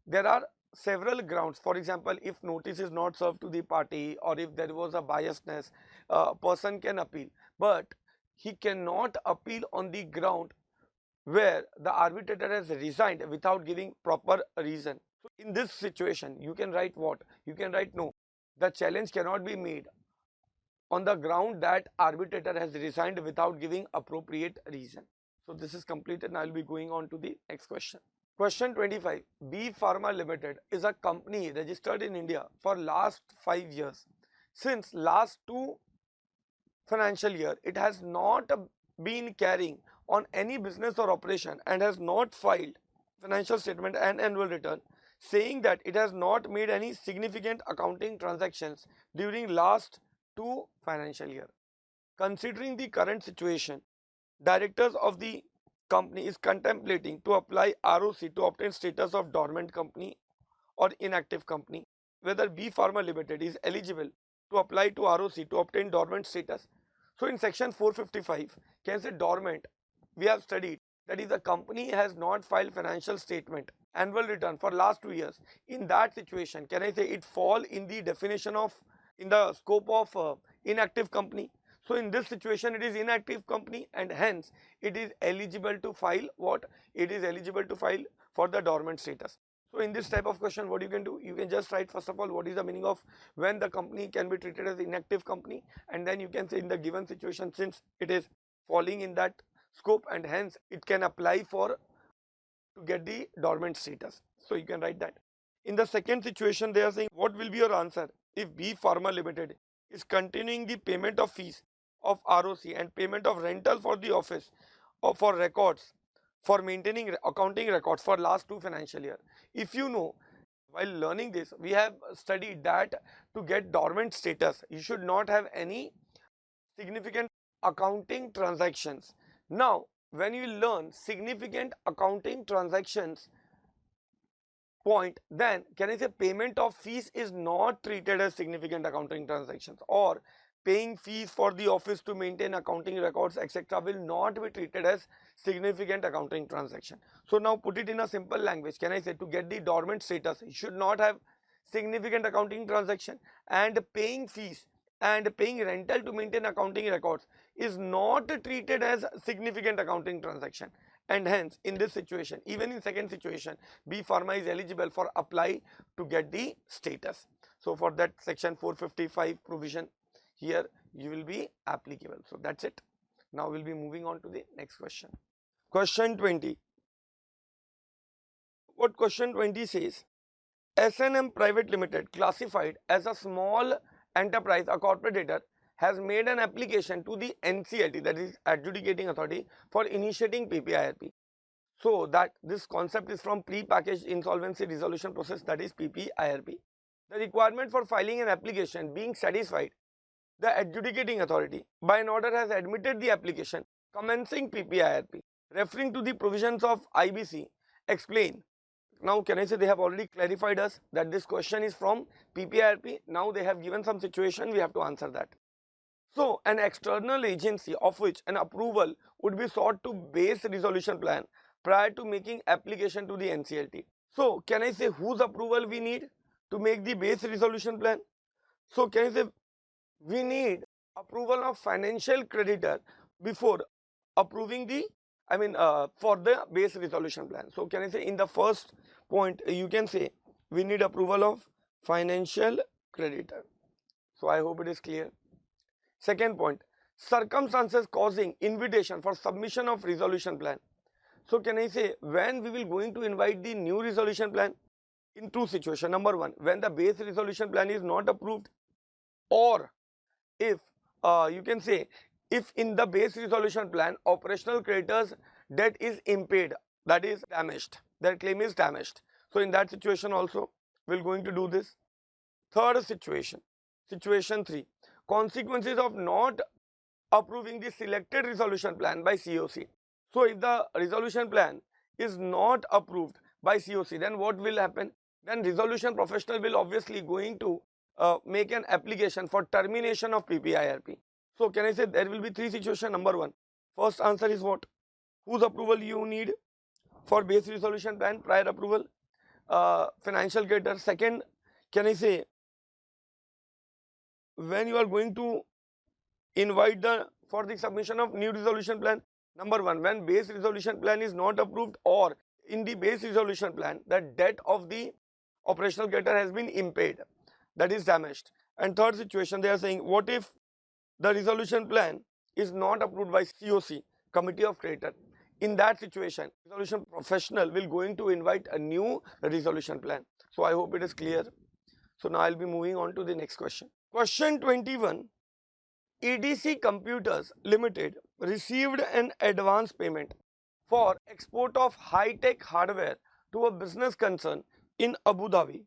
[SPEAKER 1] there are several grounds. For example, if notice is not served to the party, or if there was a biasness, a person can appeal, but he cannot appeal on the ground where the arbitrator has resigned without giving proper reason. So in this situation, you can write what? You can write no, the challenge cannot be made on the ground that arbitrator has resigned without giving appropriate reason. So this is completed. Now I will be going on to the next question. Question 25. B Pharma Limited is a company registered in India for last 5 years. Since last 2 financial year, it has not been carrying on any business or operation and has not filed financial statement and annual return, saying that it has not made any significant accounting transactions during last 2 financial year. Considering the current situation, directors of the company is contemplating to apply ROC to obtain status of dormant company or inactive company. Whether B Pharma Limited is eligible to apply to ROC to obtain dormant status. So in section 455, can say dormant, we have studied that is the company has not filed financial statement, annual return for last 2 years, in that situation, can I say it fall in the definition of, in the scope of inactive company? So in this situation it is inactive company, and hence it is eligible to file what? It is eligible to file for the dormant status. So in this type of question, what you can do, you can just write first of all what is the meaning of when the company can be treated as inactive company, and then you can say in the given situation, since it is falling in that scope and hence it can apply for to get the dormant status. So you can write that. In the second situation, they are saying what will be your answer if B Pharma Limited is continuing the payment of fees of ROC and payment of rental for the office or for records, for maintaining accounting records for last 2 financial year. If you know, while learning this, we have studied that to get dormant status, you should not have any significant accounting transactions. Now, when you learn significant accounting transactions point, then can I say payment of fees is not treated as significant accounting transactions, or paying fees for the office to maintain accounting records etc. will not be treated as significant accounting transaction. So now put it in a simple language, can I say to get the dormant status, you should not have significant accounting transaction, and paying fees and paying rental to maintain accounting records is not treated as significant accounting transaction, and hence in this situation, even in second situation, B Pharma is eligible for apply to get the status. So for that section 455 provision here you will be applicable. So that's it. Now we'll be moving on to the next question. Question 20. What question 20 says? S&M Private Limited, classified as a small enterprise, a corporate debtor, has made an application to the NCLT, that is adjudicating authority, for initiating PPIRP. So that this concept is from pre-packaged insolvency resolution process, that is PPIRP. The requirement for filing an application being satisfied, the adjudicating authority by an order has admitted the application commencing PPIRP, referring to the provisions of IBC. Explain. Now can I say they have already clarified us that this question is from PPIRP. Now they have given some situation, we have to answer that. So an external agency of which an approval would be sought to base resolution plan prior to making application to the NCLT. So can I say whose approval we need to make the base resolution plan? So can I say we need approval of financial creditor before approving the, for the base resolution plan. So can I say in the first point you can say we need approval of financial creditor. So I hope it is clear. Second point, circumstances causing invitation for submission of resolution plan. So can I say when we will going to invite the new resolution plan? In two situations. Number one, when the base resolution plan is not approved, or if you can say if in the base resolution plan operational creditors debt is impaired, that is damaged, their claim is damaged. So in that situation also we are going to do this. Third situation, situation 3, consequences of not approving the selected resolution plan by COC. So if the resolution plan is not approved by COC, then what will happen? Then resolution professional will obviously going to make an application for termination of PPIRP. So can I say there will be 3 situations. Number 1, first answer is what? Whose approval you need for base resolution plan? Prior approval, financial creditor. Second, can I say when you are going to invite for the submission of new resolution plan? Number 1, when base resolution plan is not approved, or in the base resolution plan the debt of the operational creditor has been impaired, that is damaged. And third situation, they are saying what if the resolution plan is not approved by COC, committee of creditor? In that situation, resolution professional will going to invite a new resolution plan. So I hope it is clear. So now I'll be moving on to the next question. Question 21. EDC Computers Limited received an advance payment for export of high-tech hardware to a business concern in Abu Dhabi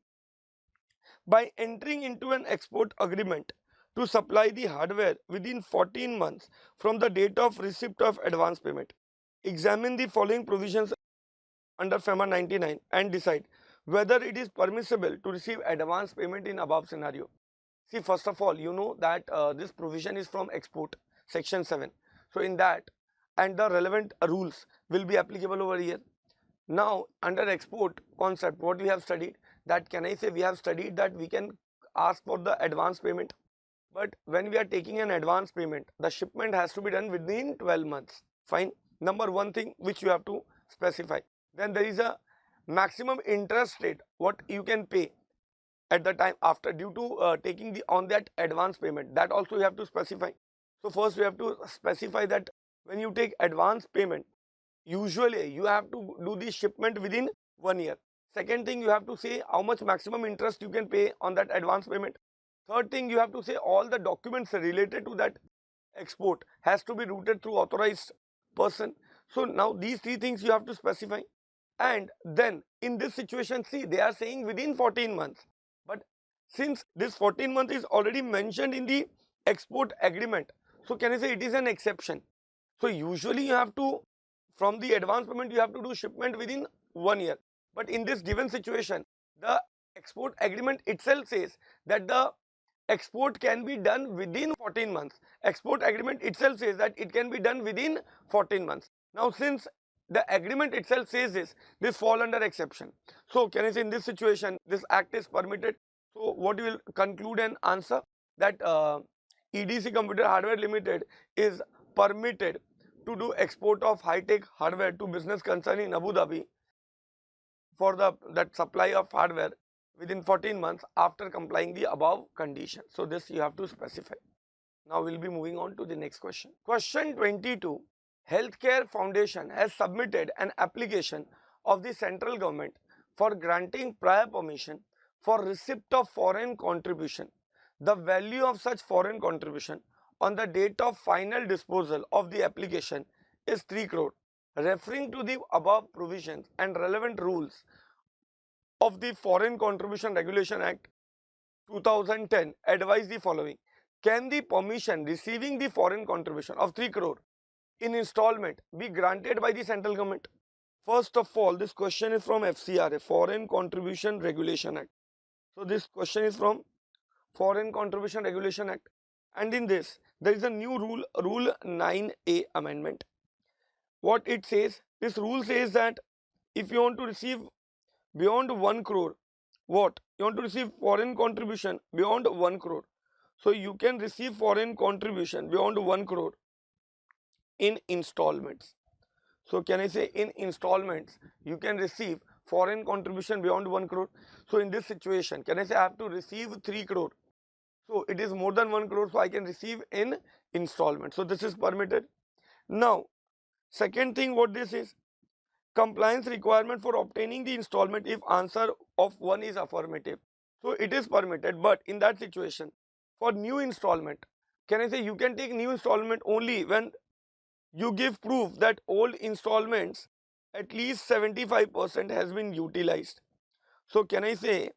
[SPEAKER 1] by entering into an export agreement to supply the hardware within 14 months from the date of receipt of advance payment. Examine the following provisions under FEMA 99 and decide whether it is permissible to receive advance payment in above scenario. See, first of all, you know that this provision is from export section 7. So in that and the relevant rules will be applicable over here. Now under export concept, what we have studied, that can I say we have studied that we can ask for the advance payment, but when we are taking an advance payment, the shipment has to be done within 12 months. Fine. Number one thing which you have to specify. Then there is a maximum interest rate what you can pay at the time after due to taking the on that advance payment, that also you have to specify. So first we have to specify that when you take advance payment, usually you have to do the shipment within 1 year. Second thing, you have to say how much maximum interest you can pay on that advance payment. Third thing, you have to say all the documents related to that export has to be routed through authorized person. So now these three things you have to specify. And then in this situation, see, they are saying within 14 months. But since this 14 months is already mentioned in the export agreement, so can I say it is an exception. So usually you have to, from the advance payment, you have to do shipment within 1 year. But in this given situation, the export agreement itself says that the export can be done within 14 months. Export agreement itself says that it can be done within 14 months. Now since the agreement itself says this fall under exception. So can I say in this situation, this act is permitted. So what you will conclude and answer that EDC Computer Hardware Limited is permitted to do export of high-tech hardware to business concern in Abu Dhabi for that supply of hardware within 14 months after complying the above condition. So this you have to specify. Now we'll be moving on to the next question. Question 22. Healthcare Foundation has submitted an application of the central government for granting prior permission for receipt of foreign contribution. The value of such foreign contribution on the date of final disposal of the application is 3 crore. Referring to the above provisions and relevant rules of the Foreign Contribution Regulation Act 2010, advise the following. Can the permission receiving the foreign contribution of 3 crore in installment be granted by the central government? First of all, this question is from FCRA, Foreign Contribution Regulation Act. So this question is from Foreign Contribution Regulation Act, and in this there is a new rule, Rule 9A amendment. What it says, this rule says that if you want to receive beyond 1 crore, what? You want to receive foreign contribution beyond 1 crore. So you can receive foreign contribution beyond 1 crore in installments. So can I say in installments you can receive foreign contribution beyond 1 crore. So in this situation, can I say I have to receive 3 crore. So it is more than 1 crore, so I can receive in installment. So this is permitted. Now second thing, what this is, compliance requirement for obtaining the installment if answer of 1 is affirmative. So it is permitted, but in that situation for new installment, can I say you can take new installment only when you give proof that old installments at least 75% has been utilized. So can I say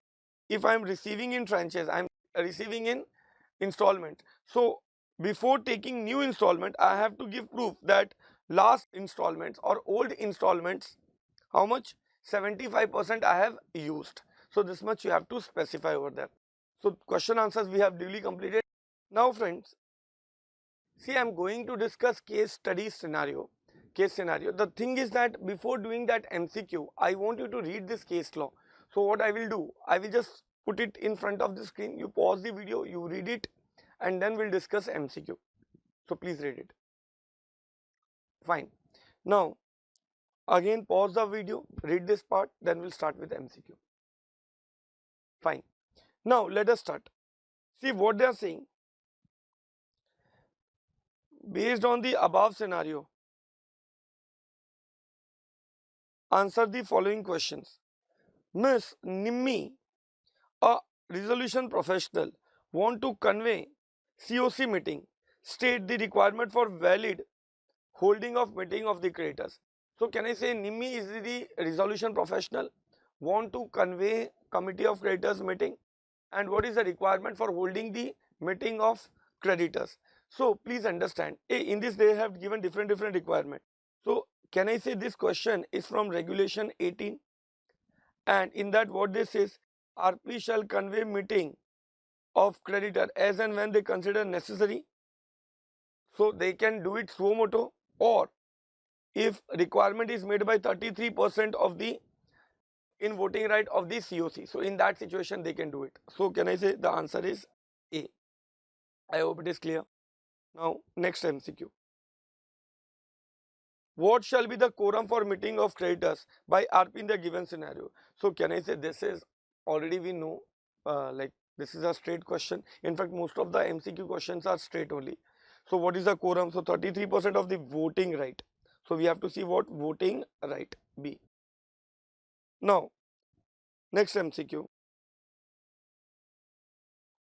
[SPEAKER 1] if I am receiving in tranches, I am receiving in installment. So before taking new installment, I have to give proof that last installments or old installments, how much? 75% I have used. So this much you have to specify over there. So question answers we have duly completed. Now friends, see, I am going to discuss case study scenario. The thing is that before doing that MCQ, I want you to read this case law. So what I will do, I will just put it in front of the screen. You pause the video, you read it, and then we'll discuss MCQ. So please read it. Fine. Now again pause the video, read this part, then we'll start with MCQ. Fine. Now let us start. See what they are saying. Based on the above scenario, answer the following questions. Miss Nimmi, a resolution professional, want to convey COC meeting, state the requirement for valid holding of meeting of the creditors. So can I say Nimmi is the resolution professional, want to convey committee of creditors meeting, and what is the requirement for holding the meeting of creditors? So please understand, in this they have given different requirement. So can I say this question is from regulation 18, and in that what this says, RP shall convey meeting of creditor as and when they consider necessary. So they can do it suo motu, or if requirement is made by 33% of the in voting right of the COC. So in that situation they can do it. So can I say the answer is A. I hope it is clear. Now next MCQ. What shall be the quorum for meeting of creditors by RP in the given scenario? So can I say this is already we know, like this is a straight question. In fact, most of the MCQ questions are straight only. So what is the quorum? So 33% of the voting right. So we have to see what voting right B. Now next MCQ.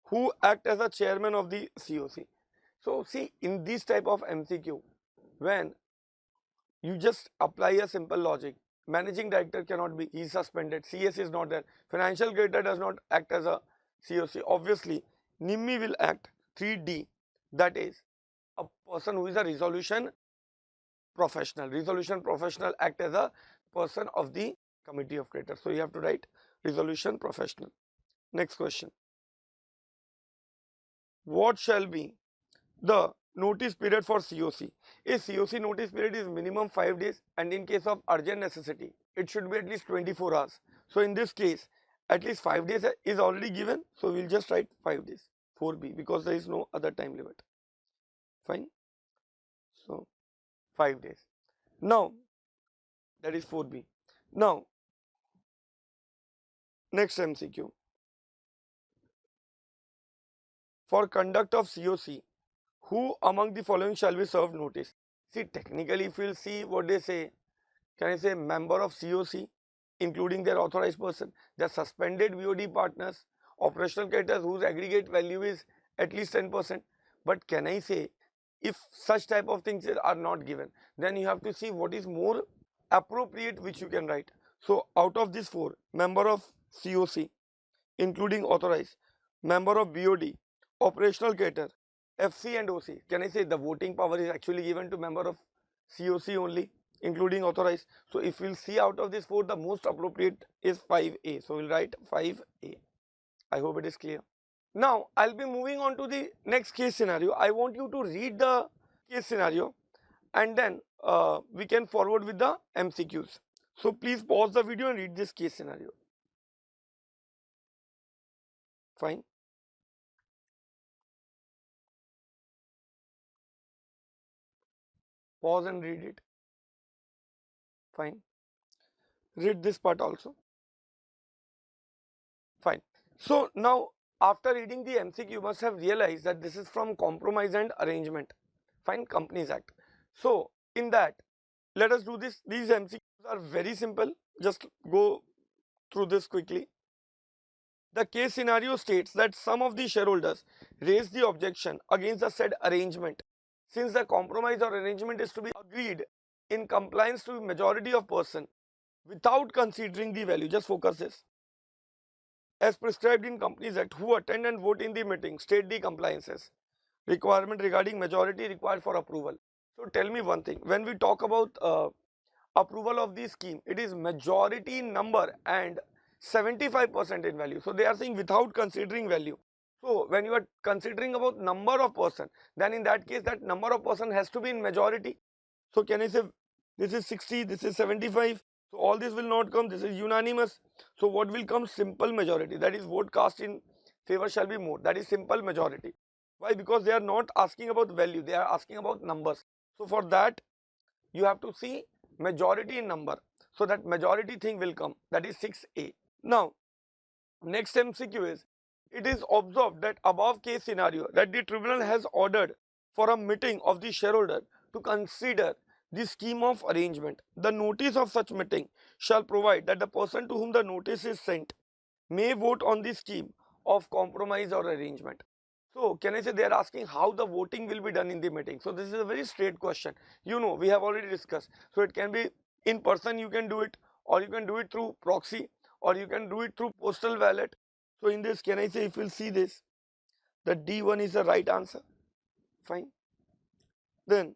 [SPEAKER 1] Who act as a chairman of the COC? So see, in this type of MCQ, when you just apply a simple logic, managing director cannot be, he is suspended, CS is not there, financial creditor does not act as a COC. Obviously, NIMI will act 3D, that is a person who is a resolution professional. Resolution professional act as a person of the committee of creditors. So you have to write resolution professional. Next question. What shall be the notice period for COC? A COC notice period is minimum 5 days, and in case of urgent necessity, it should be at least 24 hours. So in this case, at least 5 days is already given. So we'll just write 5 days, 4B, because there is no other time limit. Fine. So 5 days. Now that is 4B. Now next MCQ. For conduct of COC, who among the following shall be served notice? See, technically if we'll see what they say, can I say member of COC including their authorized person, the suspended VOD partners, operational creditors whose aggregate value is at least 10%. But can I say if such type of things are not given, then you have to see what is more appropriate which you can write. So out of these 4, member of COC including authorized, member of BOD, operational creditor, FC and OC. Can I say the voting power is actually given to member of COC only, including authorized? So if we'll see out of this 4, the most appropriate is 5A. So we'll write 5A. I hope it is clear. Now I'll be moving on to the next case scenario. I want you to read the case scenario and then we can forward with the MCQs. So please pause the video and read this case scenario. Fine. Pause and read it. Fine. Read this part also. Fine. So now after reading the MCQ, you must have realized that this is from Compromise and Arrangement. Fine, Companies Act. So in that, let us do this. These MCQs are very simple. Just go through this quickly. The case scenario states that some of the shareholders raise the objection against the said arrangement, since the compromise or arrangement is to be agreed in compliance to majority of person without considering the value. Just focus this. As prescribed in Companies Act, who attend and vote in the meeting state the compliances requirement regarding majority required for approval. So tell me one thing, when we talk about approval of the scheme, it is majority in number and 75% in value. So they are saying without considering value. So when you are considering about number of person, then in that case that number of person has to be in majority. So can I say this is 60, this is 75. So all this will not come, this is unanimous. So what will come? Simple majority, that is vote cast in favor shall be more, that is simple majority. Why? Because they are not asking about value, they are asking about numbers. So for that you have to see majority in number. So that majority thing will come, that is 6A. Now next MCQ is, it is observed that above case scenario that the tribunal has ordered for a meeting of the shareholder to consider the scheme of arrangement. The notice of such meeting shall provide that the person to whom the notice is sent may vote on the scheme of compromise or arrangement. So can I say they are asking how the voting will be done in the meeting. So this is a very straight question. You know, we have already discussed. So it can be in person, you can do it, or you can do it through proxy, or you can do it through postal ballot. So in this, can I say if we'll see this, the D1 is the right answer. Fine. Then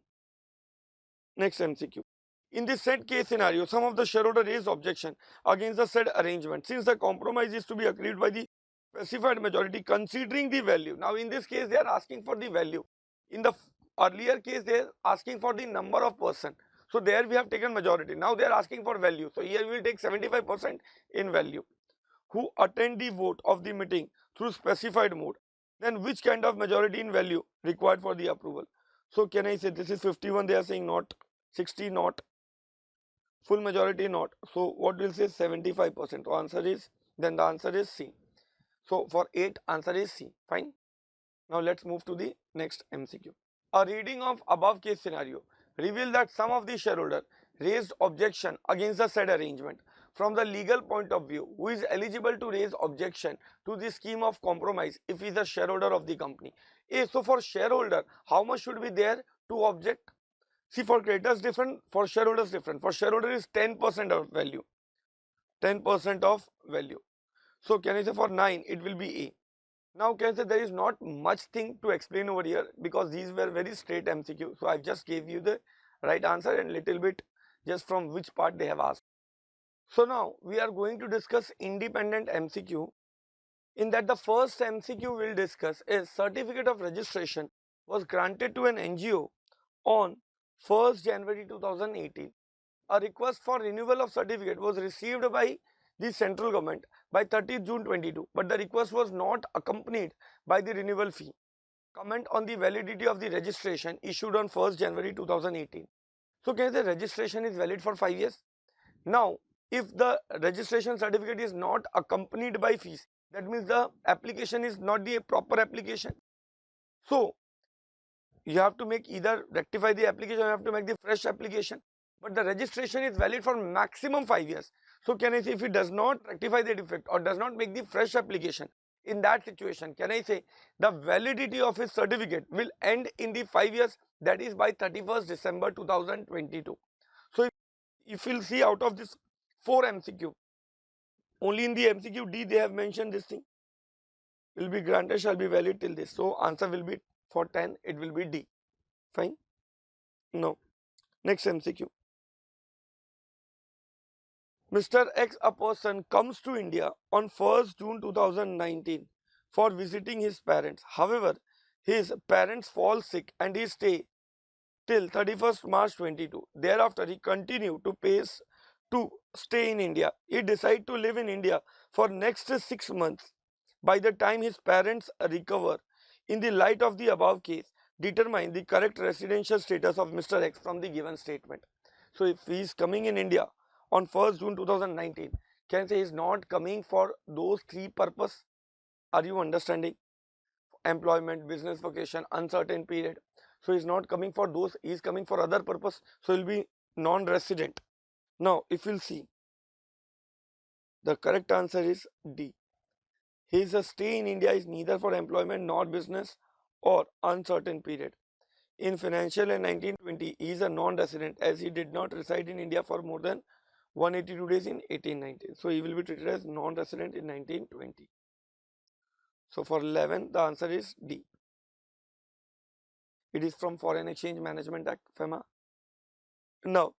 [SPEAKER 1] next MCQ. In this said case scenario, some of the shareholder raised objection against the said arrangement, since the compromise is to be agreed by the specified majority considering the value. Now in this case they are asking for the value. In the earlier case they are asking for the number of person. So there we have taken majority. Now they are asking for value. So here we will take 75% in value. Who attend the vote of the meeting through specified mode, then which kind of majority in value required for the approval? So can I say this is 51, they are saying not, 60 not, full majority not. So what will say 75%? So answer is, then the answer is C. So for 8 answer is C. Fine. Now let's move to the next MCQ. A reading of above case scenario revealed that some of the shareholder raised objection against the said arrangement. From the legal point of view, who is eligible to raise objection to the scheme of compromise if he is a shareholder of the company? So for shareholder, how much should be there to object? See, for creditors different, for shareholders different. For shareholder is 10% of value. 10% of value. So can I say for 9 it will be A. Now can I say there is not much thing to explain over here because these were very straight MCQ. So I just gave you the right answer and little bit just from which part they have asked. So now we are going to discuss independent MCQ. In that the first MCQ we'll discuss is certificate of registration was granted to an NGO on 1st January 2018. A request for renewal of certificate was received by the central government by 30th June 22, but the request was not accompanied by the renewal fee. Comment on the validity of the registration issued on 1st January 2018. So can I say registration is valid for 5 years? Now, if the registration certificate is not accompanied by fees, that means the application is not the proper application. So, you have to make either rectify the application or you have to make the fresh application. But the registration is valid for maximum 5 years. So, can I say if it does not rectify the defect or does not make the fresh application, in that situation, can I say the validity of his certificate will end in the 5 years, that is by 31st December 2022. So, if you'll see out of this 4 MCQ, only in the MCQ D they have mentioned this thing, will be granted shall be valid till this. So, answer will be for 10, it will be D. Fine. Now, next MCQ. Mr. X, a person, comes to India on 1st June 2019 for visiting his parents. However, his parents fall sick and he stay till 31st March 22. Thereafter, he continued to stay in India. He decided to live in India for next 6 months. By the time his parents recover, in the light of the above case, determine the correct residential status of Mr. X from the given statement. So, if he is coming in India on 1st June 2019, can I say he is not coming for those 3 purposes? Are you understanding? Employment, business vacation, uncertain period. So, he is not coming for those, he is coming for other purpose. So, he will be non-resident. Now, if you will see, the correct answer is D. His stay in India is neither for employment nor business or uncertain period. In financial year 1920, he is a non-resident as he did not reside in India for more than 182 days in 1819. So, he will be treated as non-resident in 1920. So, for 11, the answer is D. It is from Foreign Exchange Management Act, FEMA. Now,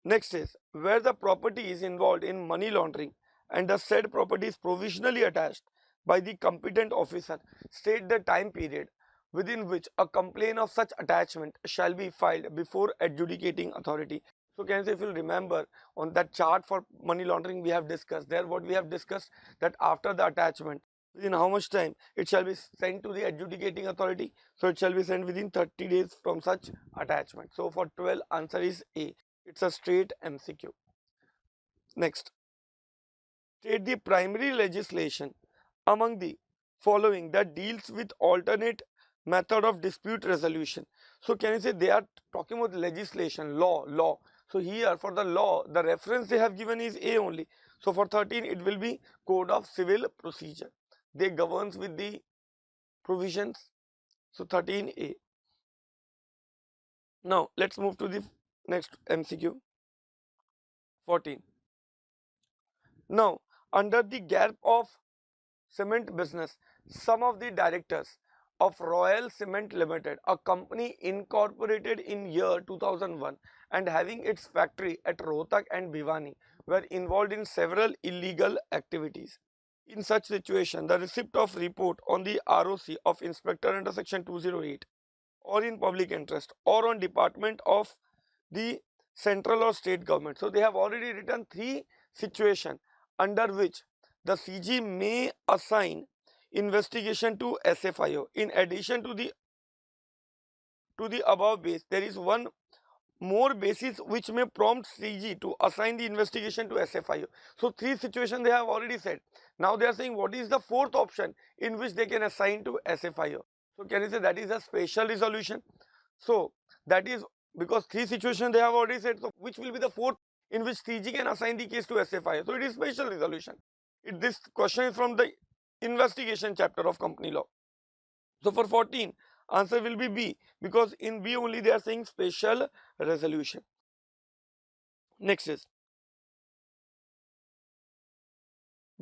[SPEAKER 1] next is where the property is involved in money laundering and the said property is provisionally attached by the competent officer, state the time period within which a complaint of such attachment shall be filed before adjudicating authority. So, can I say if you remember on that chart for money laundering we have discussed there, what we have discussed that after the attachment, within how much time it shall be sent to the adjudicating authority. So, it shall be sent within 30 days from such attachment. So, for 12 answer is A. It's a straight MCQ. Next, state the primary legislation among the following that deals with alternate method of dispute resolution. So, can you say they are talking about legislation, law. So, here for the law, the reference they have given is A only. So, for 13 it will be Code of Civil Procedure. They governs with the provisions. So, 13A. Now, let's move to the next MCQ. 14. Now, under the gap of cement business, some of the directors of Royal Cement Limited, a company incorporated in year 2001 and having its factory at Rohtak and Bhiwani, were involved in several illegal activities. In such situation, the receipt of report on the ROC of inspector under section 208 or in public interest or on department of the central or state government. So they have already written 3 situations under which the CG may assign investigation to SFIO. In addition to the above base, there is one more basis which may prompt CG to assign the investigation to SFIO. So 3 situations they have already said. Now they are saying what is the 4th option in which they can assign to SFIO. So can you say that is a special resolution? So that is because 3 situations they have already said. So which will be the 4th in which CG can assign the case to SFIO? So it is special resolution. This question is from the investigation chapter of company law. So for 14, answer will be B, because in B only they are saying special resolution. Next is,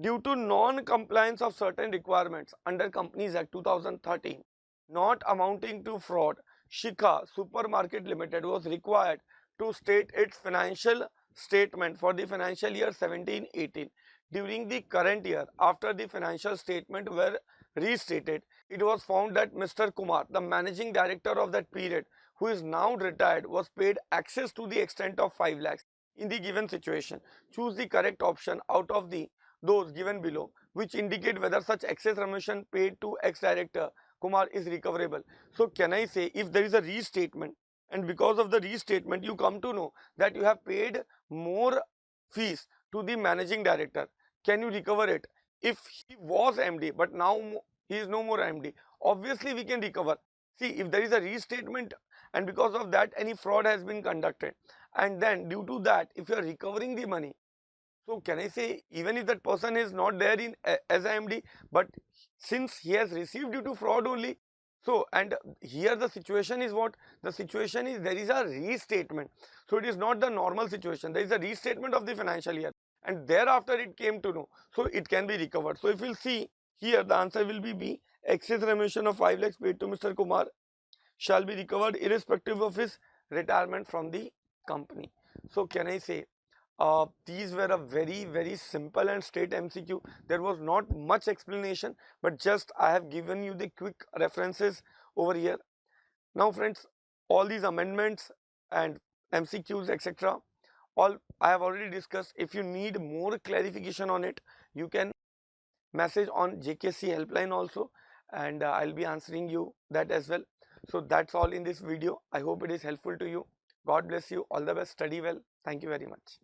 [SPEAKER 1] due to non-compliance of certain requirements under Companies Act 2013, not amounting to fraud, Shikha Supermarket Limited was required to state its financial statement for the financial year 17-18. During the current year, after the financial statement were restated, it was found that Mr. Kumar, the managing director of that period, who is now retired, was paid access to the extent of 5 lakhs in the given situation. Choose the correct option out of those given below, which indicate whether such excess remuneration paid to ex-director Kumar is recoverable. So can I say, if there is a restatement and because of the restatement you come to know that you have paid more fees to the managing director, can you recover it? If he was MD but now he is no more MD, obviously we can recover. See, if there is a restatement and because of that any fraud has been conducted, and then due to that if you are recovering the money, so can I say even if that person is not there in as a MD, but since he has received due to fraud only, so and here the situation is what? The situation is there is a restatement. So it is not the normal situation. There is a restatement of the financial year and thereafter it came to know. So it can be recovered. So if you will see here, the answer will be B. Excess remuneration of 5 lakhs paid to Mr. Kumar shall be recovered irrespective of his retirement from the company. So can I say these were a very simple and straight MCQ. There was not much explanation, but just I have given you the quick references over here. Now friends, all these amendments and MCQs etc. all I have already discussed. If you need more clarification on it, you can message on JKC helpline also, and I'll be answering you that as well. So that's all in this video. I hope it is helpful to you. God bless you. All the best. Study well. Thank you very much.